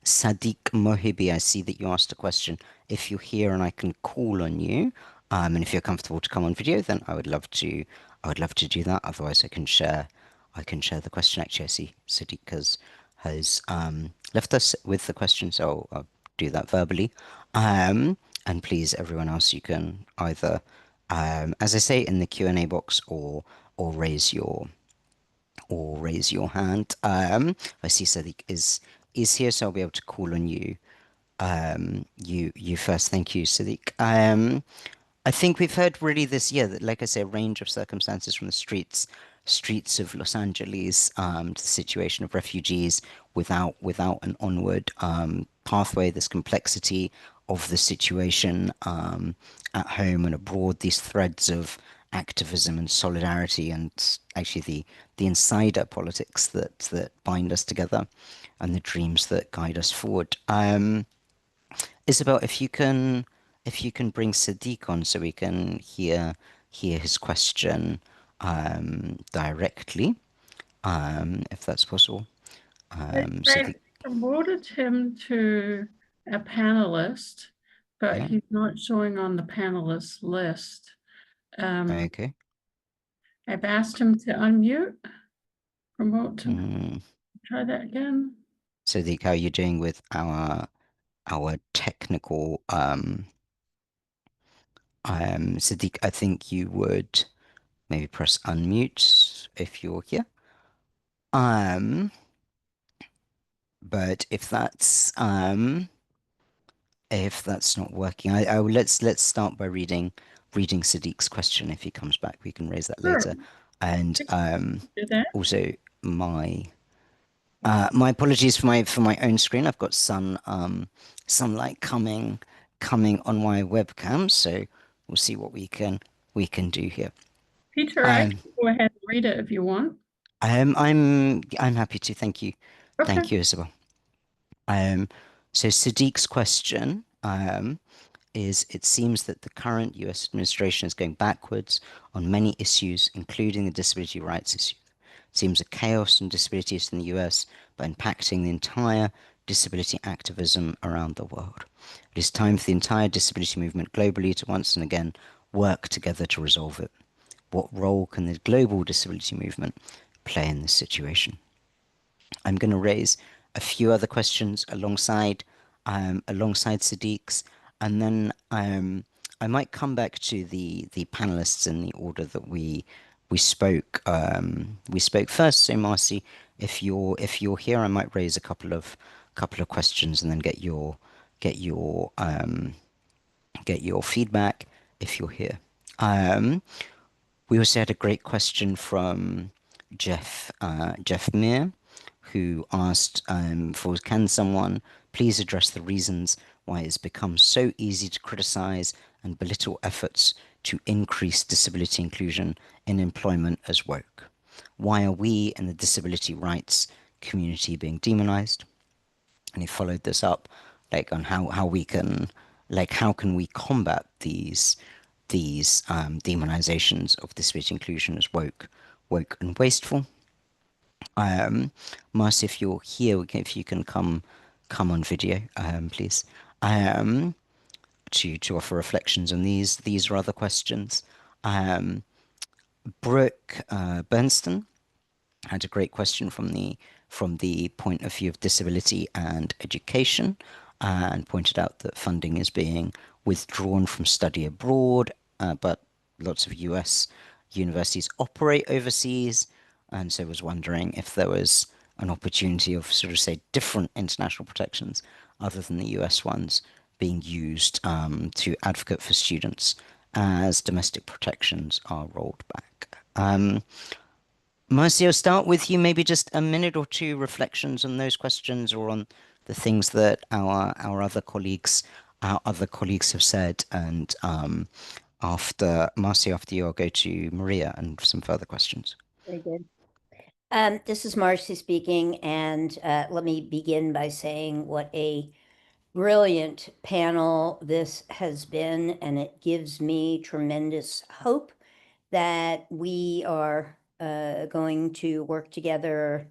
Sadiq Mohibi, I see that you asked a question. If you're here and I can call on you, and if you're comfortable to come on video, then I would love to do that. Otherwise, I can share the question. Actually, I see Sadiq has left us with the question, so I'll do that verbally. And please, everyone else, you can either, as I say, in the Q&A box or raise your hand. I see Sadiq is here, so I'll be able to call on you. You first. Thank you, Sadiq. I think we've heard really this year that, like I say, a range of circumstances from the streets of Los Angeles to the situation of refugees without an onward pathway, this complexity of the situation at home and abroad, these threads of activism and solidarity, and actually the insider politics that bind us together, and the dreams that guide us forward. Isabel, if you can bring Sadiq on so we can hear his question directly, if that's possible. I promoted him to a panelist, but Yeah. he's not showing on the panelist list. Okay. I've asked him to unmute, promote to try that again. Sadiq, how are you doing with our technical Sadiq, I think you would maybe press unmute if you're here. But if that's not working, I will let's start by reading Sadiq's question. If he comes back, we can raise that later. And also my apologies for my own screen. I've got sunlight coming on my webcam, so we'll see what we can do here. Peter, I can go ahead and read it if you want. I'm happy to. Thank you. Okay. Thank you, Isabel. So Sadiq's question is: it seems that the current US administration is going backwards on many issues, including the disability rights issue. It seems a chaos in disabilities in the US by impacting the entire disability activism around the world. It is time for the entire disability movement globally to once and again work together to resolve it. What role can the global disability movement play in this situation? I'm going to raise a few other questions alongside Sadiq's, and then I might come back to the panelists in the order that we spoke first. So Marcie, if you're here, I might raise a couple of questions and then get your feedback if you're here. We also had a great question from Jeff Meir, who asked can someone please address the reasons why it's become so easy to criticize and belittle efforts to increase disability inclusion in employment as woke? Why are we in the disability rights community being demonized? And he followed this up on how we can combat these demonizations of disability inclusion as woke and wasteful. Marcie, if you're here, if you can come on video, please, to offer reflections on these or other questions. Brooke Bernstein had a great question from the point of view of disability and education, and pointed out that funding is being withdrawn from study abroad, but lots of US universities operate overseas, and so was wondering if there was an opportunity of sort of, say, different international protections other than the US ones being used to advocate for students as domestic protections are rolled back. Marcie, I'll start with you. Maybe just a minute or two reflections on those questions, or on the things that our other colleagues have said, and after Marcie, after you, I'll go to Maria and some further questions. Very good. This is Marcie speaking, and let me begin by saying what a brilliant panel this has been, and it gives me tremendous hope that we are going to work together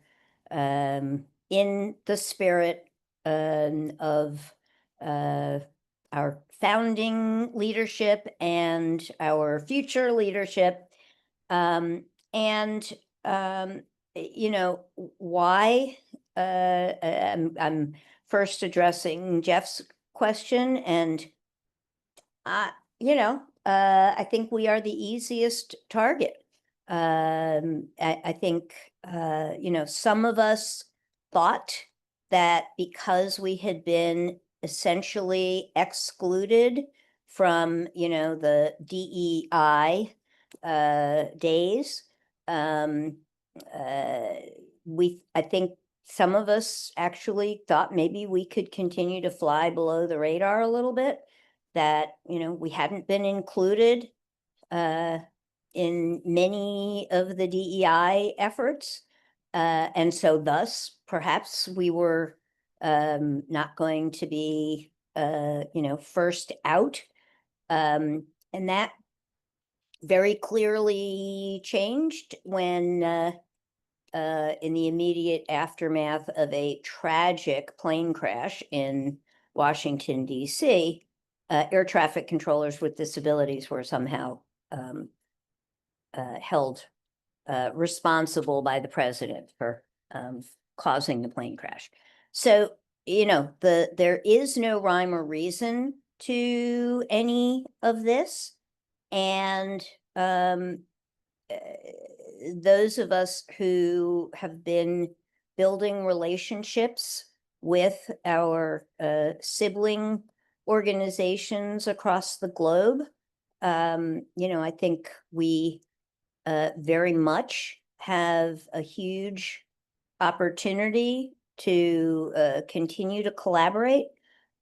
in the spirit of our founding leadership and our future leadership. You know, why I'm first addressing Jeff's question, and you know, I think we are the easiest target. I think, you know, some of us thought that because we had been essentially excluded from, you know, the DEI days, I think some of us actually thought maybe we could continue to fly below the radar a little bit, that, you know, we hadn't been included in many of the DEI efforts. And so thus, perhaps we were not going to be, you know, first out. And that very clearly changed when in the immediate aftermath of a tragic plane crash in Washington, D.C., air traffic controllers with disabilities were somehow held responsible by the president for causing the plane crash. So, you know, there is no rhyme or reason to any of this. And those of us who have been building relationships with our sibling organizations across the globe, you know, I think we very much have a huge opportunity to continue to collaborate.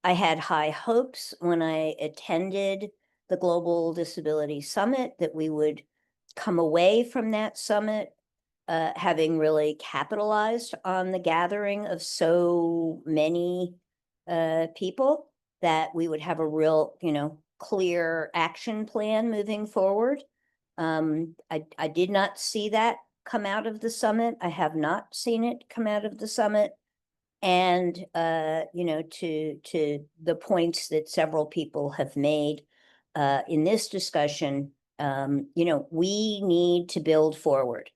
I had high hopes when I attended the Global Disability Summit that we would come away from that summit having really capitalized on the gathering of so many people, that we would have a real, you know, clear action plan moving forward. I did not see that come out of the summit. I have not seen it come out of the summit. And, you know, to the points that several people have made in this discussion, you know, we need to build forward.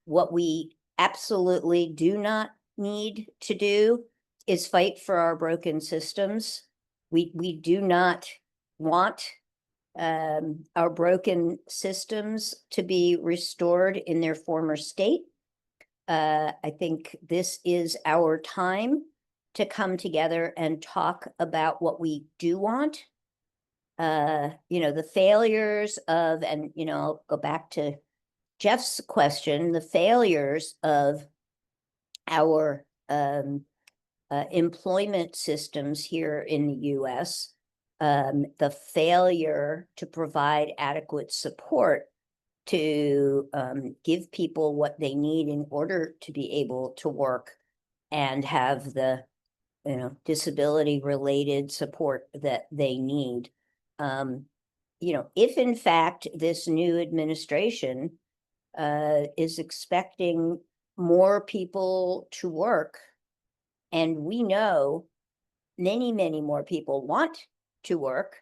What we absolutely do not need to do is fight for our broken systems. We do not want our broken systems to be restored in their former state. I think this is our time to come together and talk about what we do want. You know, the failures of, and, you know, I'll go back to Jeff's question, the failures of our employment systems here in the US, the failure to provide adequate support to give people what they need in order to be able to work and have the, you know, disability related support that they need. You know, if in fact this new administration is expecting more people to work, and we know many, many more people want to work,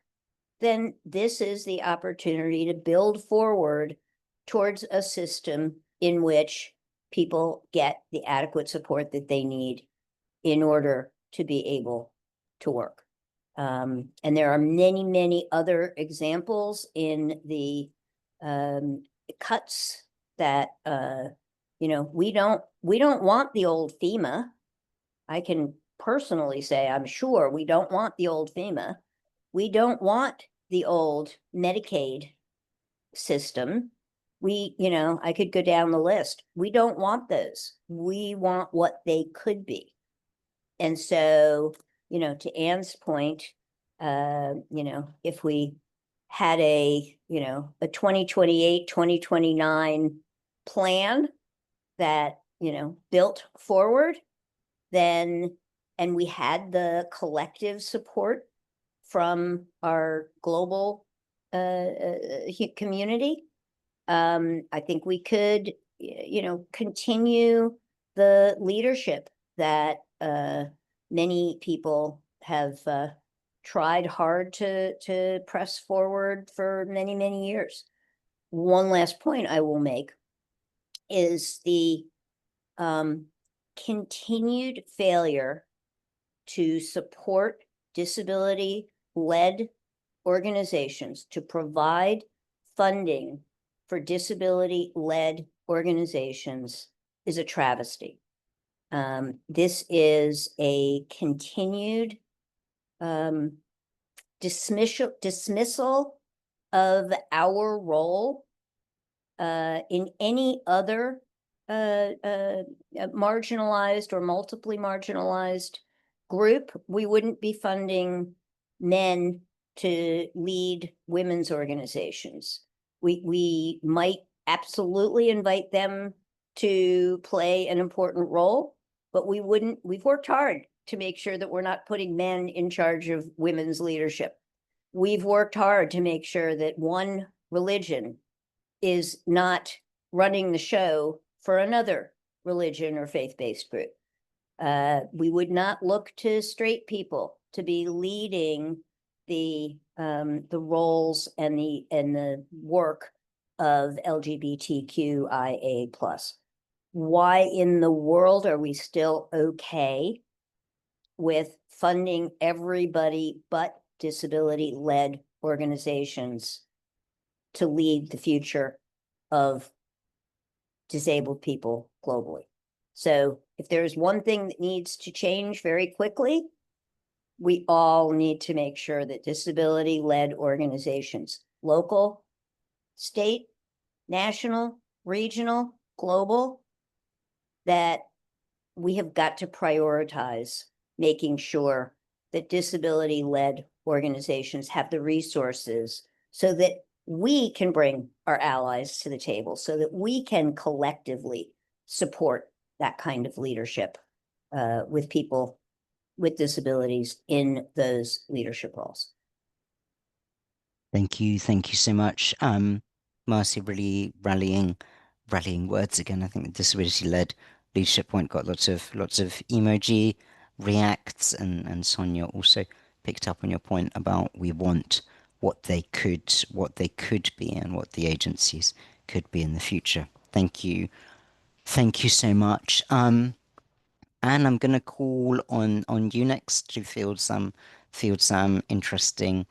then this is the opportunity to build forward towards a system in which people get the adequate support that they need in order to be able to work. And there are many, many other examples in the cuts that, we don't want the old FEMA. I can personally say, I'm sure we don't want the old FEMA. We don't want the old Medicaid system. I could go down the list. We don't want those. We want what they could be. And so, to Anne's point, if we had a 2028, 2029 plan that, built forward, then, and we had the collective support from our global community, I think we could, continue the leadership that many people have tried hard to press forward for many, many years. One last point I will make is the continued failure to support disability-led organizations, to provide funding for disability-led organizations, is a travesty. This is a continued dismissal of our role in any other marginalized or multiply marginalized group. We wouldn't be funding men to lead women's organizations. We might absolutely invite them to play an important role, but we've worked hard to make sure that we're not putting men in charge of women's leadership. We've worked hard to make sure that one religion is not running the show for another religion or faith-based group. We would not look to straight people to be leading the roles and the work of LGBTQIA+. Why in the world are we still okay with funding everybody but disability-led organizations to lead the future of disabled people globally? So if there's one thing that needs to change very quickly, we all need to make sure that disability-led organizations, local, state, national, regional, global, that we have got to prioritize making sure that disability-led organizations have the resources so that we can bring our allies to the table, so that we can collectively support that kind of leadership with people with disabilities in those leadership roles. Thank you so much. Marcie, really rallying words again. I think the disability-led leadership point got lots of emoji reacts, and Sonia also picked up on your point about we want what they could be and what the agencies could be in the future. Thank you so much. Anne, I'm going to call on you next to field some interesting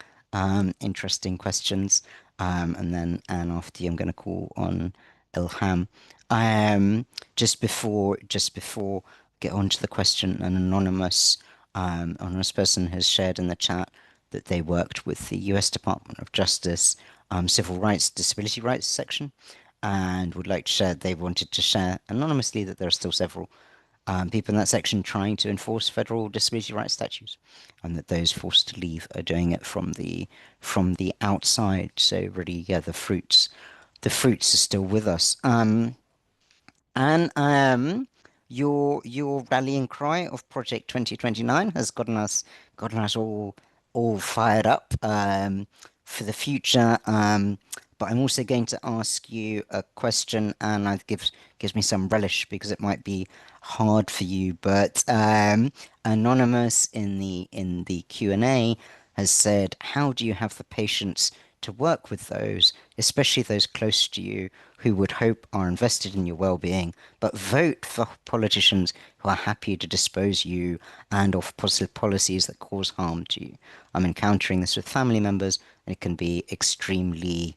questions, and then Anne, after you, I'm going to call on Ilham. Just before get on to the question, an anonymous person has shared in the chat that they worked with the US Department of Justice Civil Rights Disability Rights section, and would like to share, they wanted to share anonymously that there are still several people in that section trying to enforce federal disability rights statutes, and that those forced to leave are doing it from the outside. So really, yeah, the fruits are still with us. And your rallying cry of Project 2029 has gotten us all fired up for the future. but I'm also going to ask you a question, and it gives me some relish because it might be hard for you. But Anonymous in the Q&A has said, how do you have the patience to work with those, especially those close to you, who would hope are invested in your well-being, but vote for politicians who are happy to dispose you and of policies that cause harm to you? I'm encountering this with family members, and it can be extremely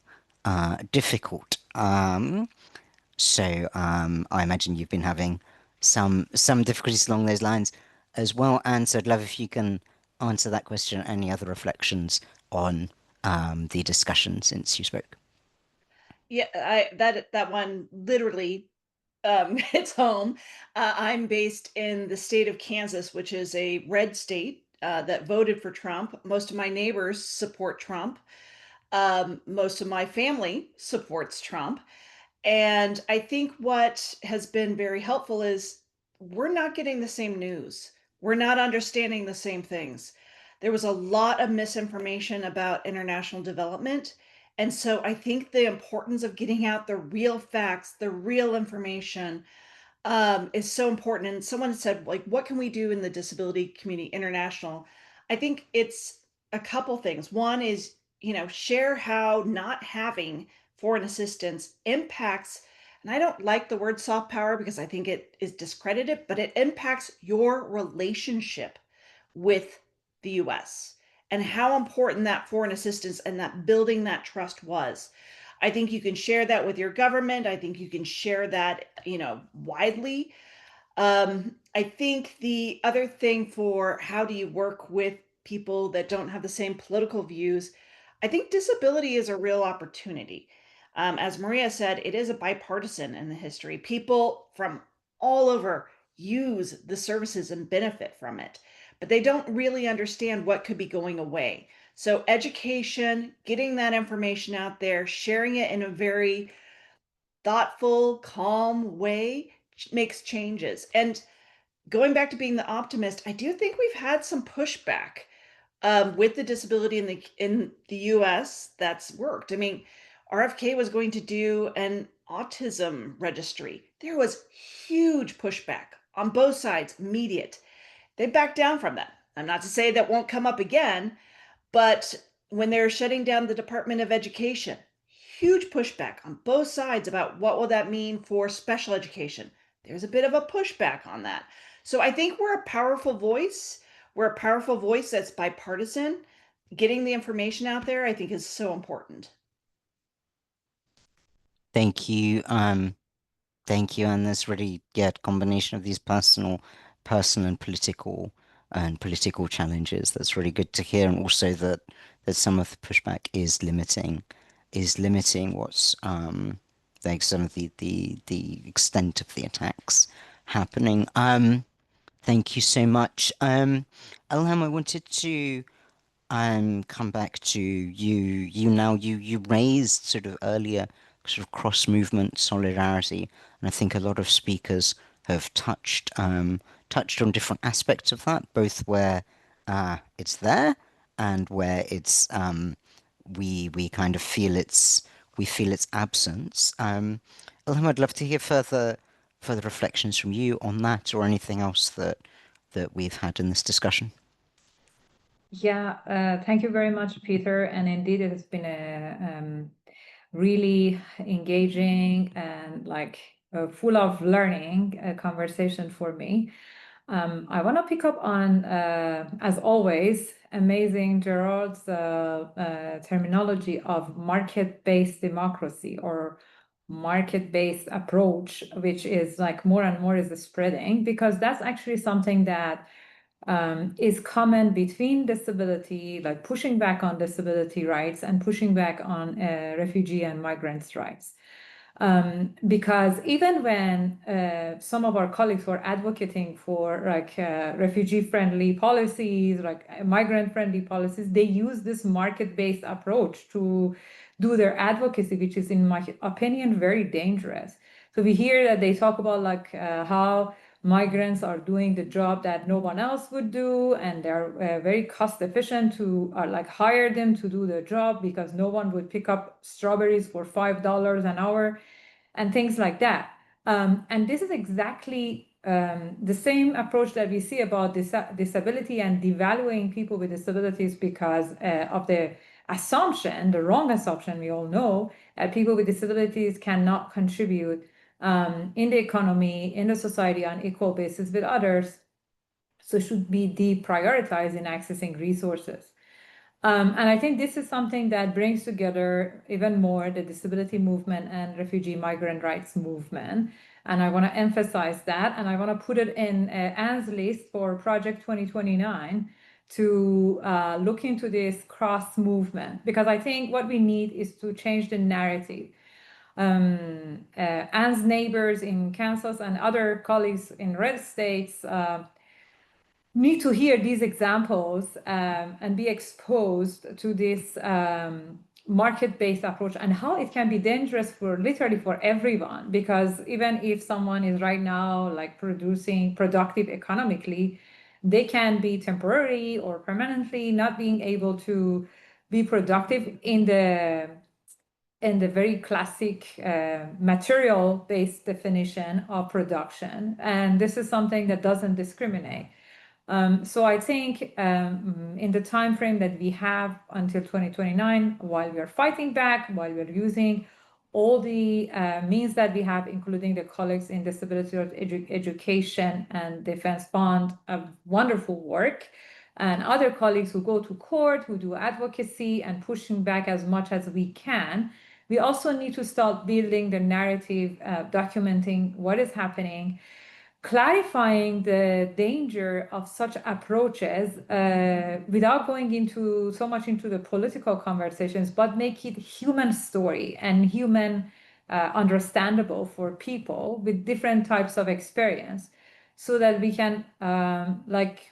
difficult. So I imagine you've been having some difficulties along those lines as well. And so I'd love if you can answer that question. Any other reflections on the discussion since you spoke? Yeah, that one literally hits home. I'm based in the state of Kansas, which is a red state that voted for Trump. Most of my neighbors support Trump. Most of my family supports Trump. And I think what has been very helpful is we're not getting the same news. We're not understanding the same things. There was a lot of misinformation about international development. And so I think the importance of getting out the real facts, the real information, is so important. And someone said, like, what can we do in the disability community international? I think it's a couple things. One is, share how not having foreign assistance impacts, and I don't like the word soft power because I think it is discredited, but it impacts your relationship with the US and how important that foreign assistance and that building that trust was. I think you can share that with your government. I think you can share that, widely. I think the other thing for how do you work with people that don't have the same political views, I think disability is a real opportunity. As Maria said, it is a bipartisan in the history. People from all over use the services and benefit from it, but they don't really understand what could be going away. So education, getting that information out there, sharing it in a very thoughtful, calm way makes changes. And going back to being the optimist, I do think we've had some pushback with the disability in the U.S. that's worked. I mean, RFK was going to do an autism registry. There was huge pushback on both sides, immediate. They backed down from that. I'm not to say that won't come up again, but when they're shutting down the Department of Education, huge pushback on both sides about what will that mean for special education. There's a bit of a pushback on that. So I think we're a powerful voice. We're a powerful voice that's bipartisan. Getting the information out there, I think, is so important. Thank you. Thank you. And there's really, combination of these personal and political challenges. That's really good to hear. And also that some of the pushback is limiting what's like some of the extent of the attacks happening. Thank you so much. Ilham, I wanted to come back to you. You raised sort of earlier sort of cross movement solidarity, and I think a lot of speakers have touched on different aspects of that, both where it's there and where it's we kind of feel its absence. Ilham, I'd love to hear further reflections from you on that, or anything else that we've had in this discussion. Yeah, thank you very much, Peter. And indeed, it has been a really engaging and full of learning conversation for me. I want to pick up on, as always, amazing Gerard's terminology of market-based democracy or market-based approach, which is more and more is spreading, because that's actually something that is common between disability, pushing back on disability rights and pushing back on refugee and migrants' rights. Because even when some of our colleagues were advocating for refugee-friendly policies, migrant-friendly policies, they use this market-based approach to do their advocacy, which is, in my opinion, very dangerous. So we hear that they talk about how migrants are doing the job that no one else would do, and they're very cost efficient to like hire them to do the job because no one would pick up strawberries for $5 an hour and things like that. And this is exactly the same approach that we see about disability and devaluing people with disabilities because of the assumption, the wrong assumption we all know, that people with disabilities cannot contribute in the economy, in the society on equal basis with others, so should be deprioritized in accessing resources. And I think this is something that brings together even more the disability movement and refugee migrant rights movement. And I want to emphasize that, and I want to put it in Anne's list for Project 2029 to look into this cross movement, because I think what we need is to change the narrative. Anne's neighbors in Kansas and other colleagues in red states need to hear these examples and be exposed to this market-based approach and how it can be dangerous for literally for everyone. Because even if someone is right now like productive economically, they can be temporarily or permanently not being able to be productive in the very classic material-based definition of production. And this is something that doesn't discriminate. So I think in the time frame that we have until 2029, while we are fighting back, while we're using all the means that we have, including the colleagues in Disability Education and Defense Fund, of wonderful work, and other colleagues who go to court, who do advocacy and pushing back as much as we can, we also need to start building the narrative, documenting what is happening, clarifying the danger of such approaches without going into so much into the political conversations, but make it human story and human understandable for people with different types of experience, so that we can like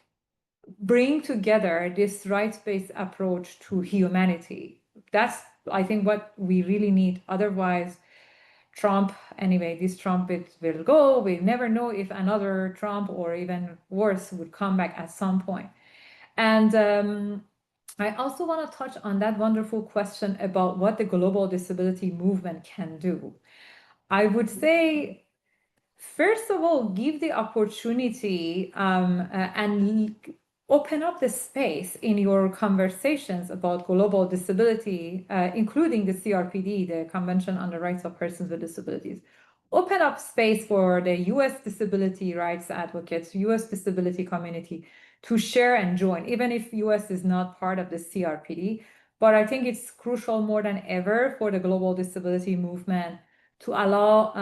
bring together this rights-based approach to humanity. That's, I think, what we really need. Otherwise, Trump, anyway, this Trump, it will go. We never know if another Trump or even worse would come back at some point. And I also want to touch on that wonderful question about what the global disability movement can do. I would say, first of all, give the opportunity and open up the space in your conversations about global disability, including the CRPD, the Convention on the Rights of Persons with Disabilities. Open up space for the US disability rights advocates, US disability community to share and join, even if US is not part of the CRPD. But I think it's crucial more than ever for the global disability movement to allow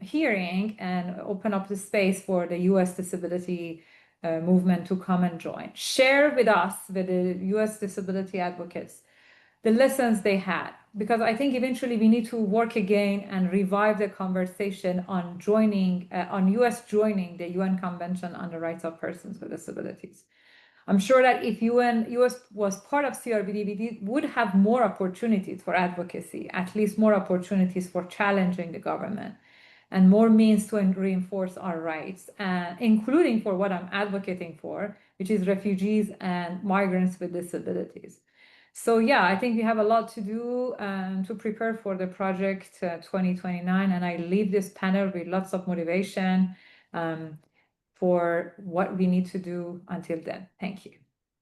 hearing and open up the space for the US disability movement to come and join. Share with us, with the US disability advocates, the lessons they had, because I think eventually we need to work again and revive the conversation on joining, on US joining the UN Convention on the Rights of Persons with Disabilities. I'm sure that if US was part of CRPD, we would have more opportunities for advocacy, at least more opportunities for challenging the government, and more means to reinforce our rights, including for what I'm advocating for, which is refugees and migrants with disabilities. So yeah, I think we have a lot to do to prepare for the project 2029, and I leave this panel with lots of motivation for what we need to do until then. Thank you.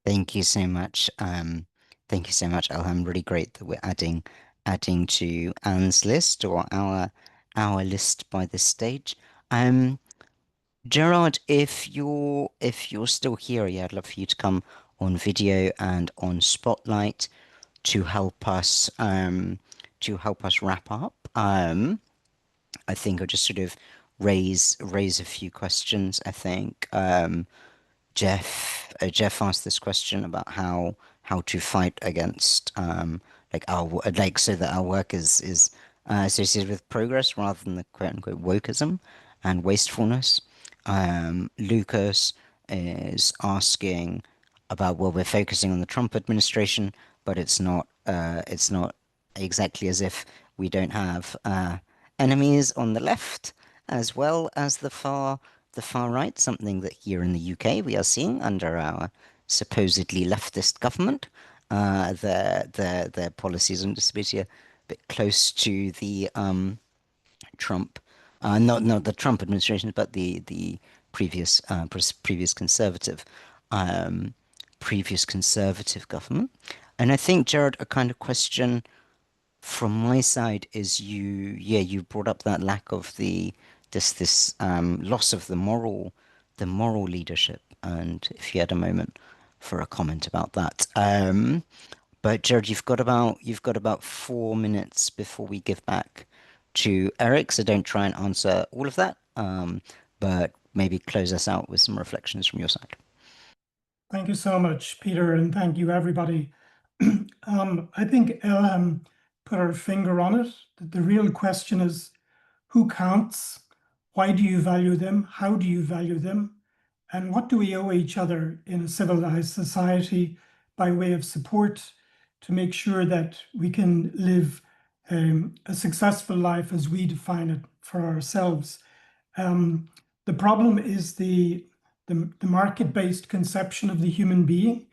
Thank you so much. Thank you so much, Elham. Really great that we're adding to Anne's list, or our list by this stage. Gerard, if you're still here, yeah, I'd love for you to come on video and on Spotlight to help us wrap up. I think I'll just sort of raise a few questions. I think Jeff asked this question about how to fight against so that our work is associated with progress rather than the quote unquote wokeism and wastefulness. Lucas is asking about, well, we're focusing on the Trump administration, but it's not exactly as if we don't have enemies on the left as well as the far the far right, something that here in the UK we are seeing under our supposedly leftist government. Their policies on disability are a bit close to the Trump, not the Trump administration, but the previous um, previous conservative government. And I think, Jared, a kind of question from my side is you brought up that lack of this loss of the moral leadership, and if you had a moment for a comment about that. But Jared, you've got about 4 minutes before we give back to Eric, so don't try and answer all of that, but maybe close us out with some reflections from your side. Thank you so much, Peter, and thank you, everybody. I think Elham put her finger on it. That the real question is, who counts? Why do you value them? How do you value them? And what do we owe each other in a civilized society by way of support to make sure that we can live a successful life as we define it for ourselves? The problem is the market-based conception of the human being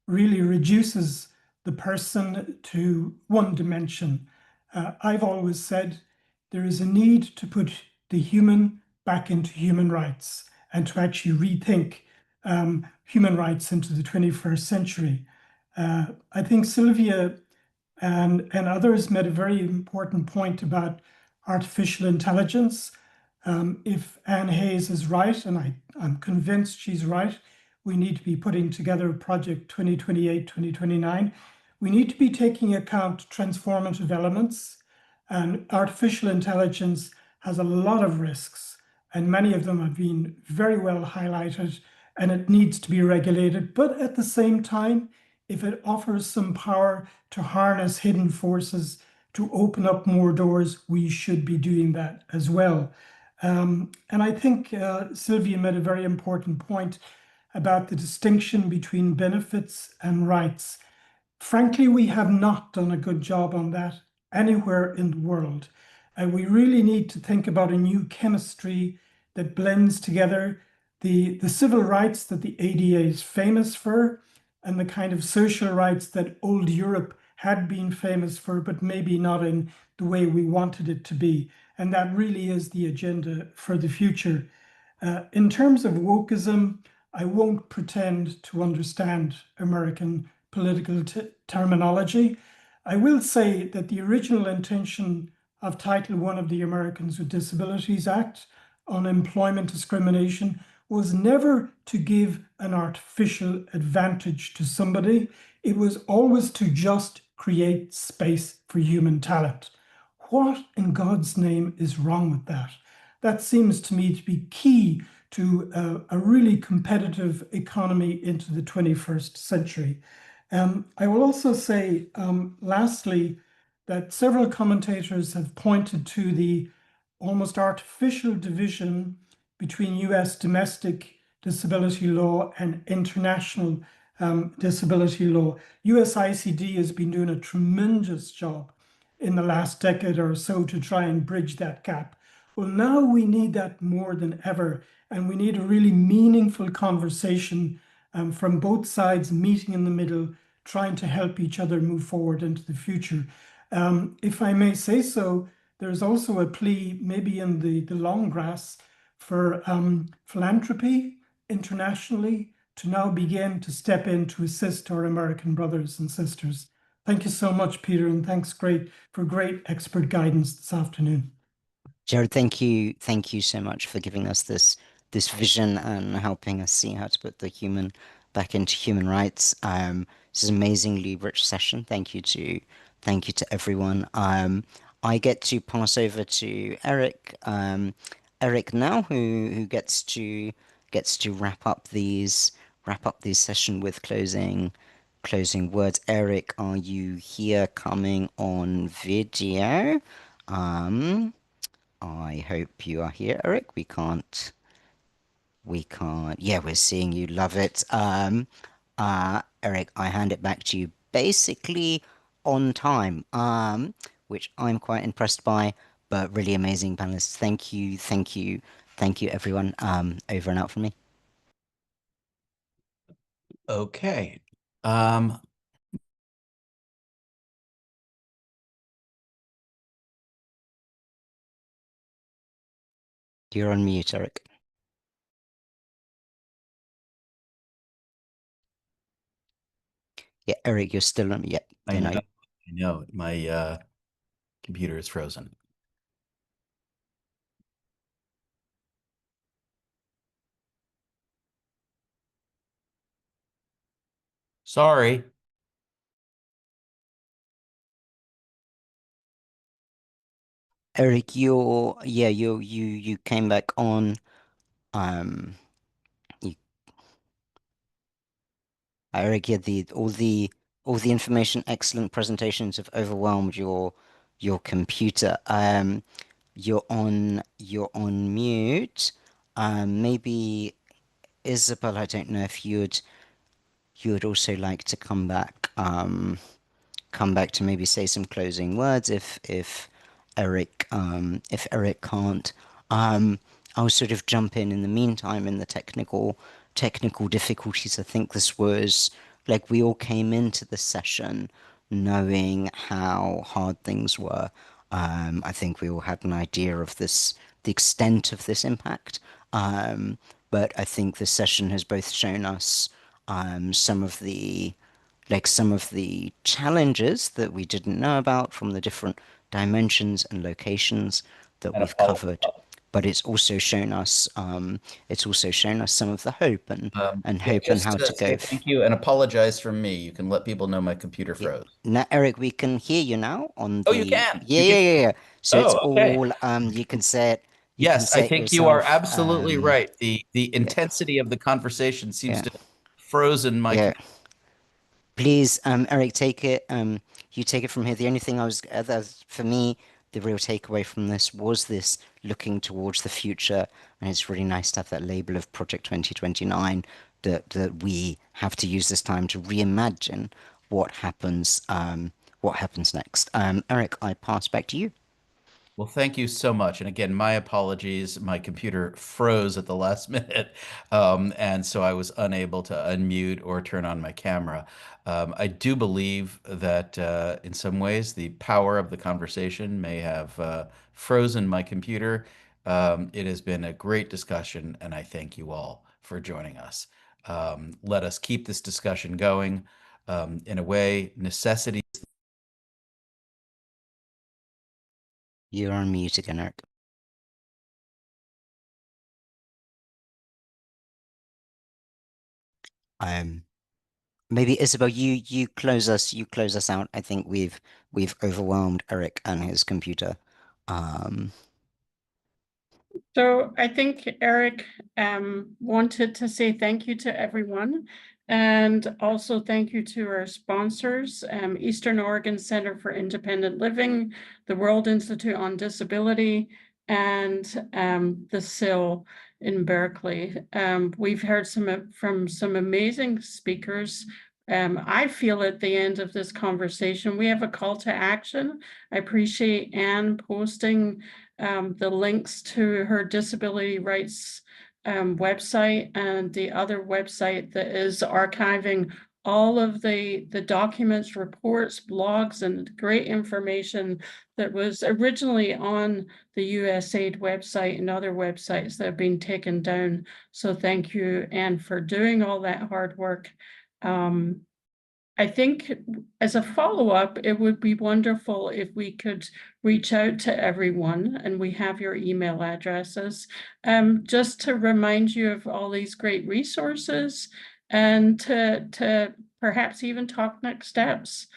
really reduces the person to one dimension. I've always said there is a need to put the human back into human rights and to actually rethink human rights into the 21st century. I think Sylvia and others made a very important point about artificial intelligence. If Anne Hayes is right, and I'm convinced she's right, we need to be putting together Project 2028, 2029. We need to be taking account transformative elements, and artificial intelligence has a lot of risks, and many of them have been very well highlighted, and it needs to be regulated. But at the same time, if it offers some power to harness hidden forces, to open up more doors, we should be doing that as well. And I think Sylvia made a very important point about the distinction between benefits and rights. Frankly, we have not done a good job on that anywhere in the world. And we really need to think about a new chemistry that blends together the civil rights that the ADA is famous for and the kind of social rights that old Europe had been famous for, but maybe not in the way we wanted it to be. And that really is the agenda for the future. In terms of wokeism, I won't pretend to understand American political terminology. I will say that the original intention of Title I of the Americans with Disabilities Act on employment discrimination was never to give an artificial advantage to somebody. It was always to just create space for human talent. What in God's name is wrong with that? That seems to me to be key to a really competitive economy into the 21st century. I will also say, lastly, that several commentators have pointed to the almost artificial division between US domestic disability law and international disability law. USICD has been doing a tremendous job in the last decade or so to try and bridge that gap. Well, now we need that more than ever, and we need a really meaningful conversation from both sides, meeting in the middle, trying to help each other move forward into the future. If I may say so, there's also a plea, maybe in the long grass, for philanthropy internationally to now begin to step in to assist our American brothers and sisters. Thank you so much, Peter, and thanks for great expert guidance this afternoon. Jared, thank you so much for giving us this vision and helping us see how to put the human back into human rights. This is an amazingly rich session. Thank you to everyone. I get to pass over to Eric. Eric now, who gets to wrap up these session with closing words. Eric, are you here coming on video? I hope you are here, Eric. We can't. Yeah, we're seeing you. Love it. Eric, I hand it back to you basically on time, which I'm quite impressed by, but really amazing panelists. Thank you thank you, everyone. Over and out from me. Okay. You're on mute, Eric. Yeah, Eric, you're still on. Yeah, I know. My computer is frozen. Sorry. Eric, you came back on. Eric, yeah, all the information, excellent presentations have overwhelmed your computer. You're on mute. Maybe Isabel, I don't know if you'd also like to come back to maybe say some closing words if Eric can't. I'll sort of jump in the meantime in the technical difficulties. I think this was like we all came into the session knowing how hard things were. I think we all had an idea of the extent of this impact. But I think the session has both shown us some of the challenges that we didn't know about from the different dimensions and locations that we've covered. But it's also shown us some of the hope and hope and how to go. Thank you and apologize from me. You can let people know my computer froze. Now, Eric, we can hear you now on Oh, you can? Yeah. So it's okay. all you can say it. Yes, I think you are absolutely right. The intensity of the conversation seems to have frozen my computer. Please, Eric, take it. You take it from here. The only thing for me, the real takeaway from this was this looking towards the future, and it's really nice to have that label of Project 2029. That we have to use this time to reimagine what happens next. Eric, I pass back to you. Well, thank you so much. And again, my apologies. My computer froze at the last minute. And so I was unable to unmute or turn on my camera. I do believe that in some ways, the power of the conversation may have frozen my computer. It has been a great discussion, and I thank you all for joining us. Let us keep this discussion going. In a way, necessity. You're on mute again, Eric. Maybe Isabel, you close us out. I think we've overwhelmed Eric and his computer. So I think Eric wanted to say thank you to everyone, and also thank you to our sponsors, Eastern Oregon Center for Independent Living, the World Institute on Disability, and the SIL in Berkeley. We've heard from some amazing speakers. I feel at the end of this conversation, we have a call to action. I appreciate Anne posting the links to her disability rights website and the other website that is archiving all of the documents, reports, blogs, and great information that was originally on the USAID website and other websites that have been taken down. So thank you, Anne, for doing all that hard work. I think as a follow-up, it would be wonderful if we could reach out to everyone, and we have your email addresses, just to remind you of all these great resources and to perhaps even talk next steps.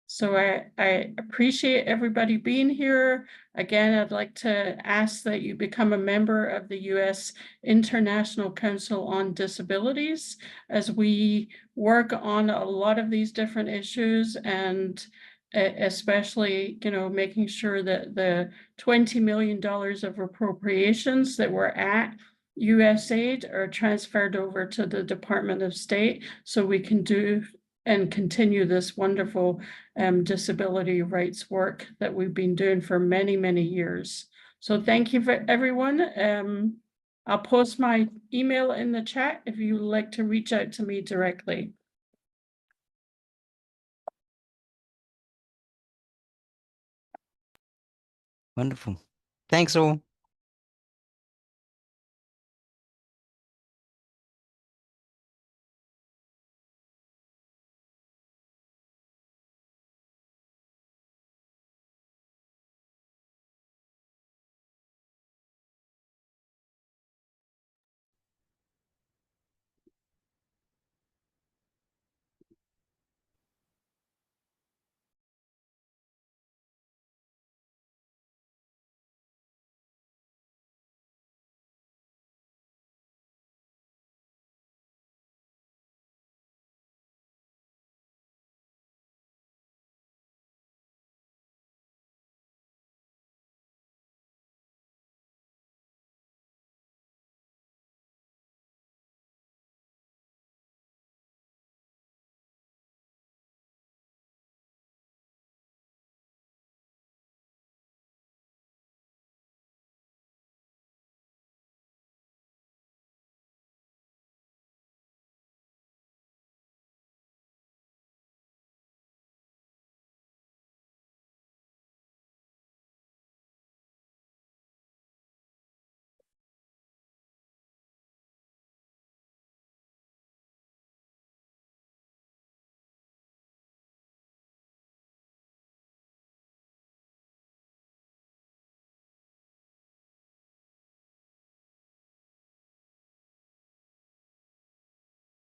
So I appreciate everybody being here. Again, I'd like to ask that you become a member of the U.S. International Council on Disabilities as we work on a lot of these different issues, and especially, making sure that the $20 million of appropriations that were at USAID are transferred over to the Department of State so we can do and continue this wonderful disability rights work that we've been doing for many, many years. So thank you for everyone. I'll post my email in the chat if you would like to reach out to me directly. Wonderful. Thanks all.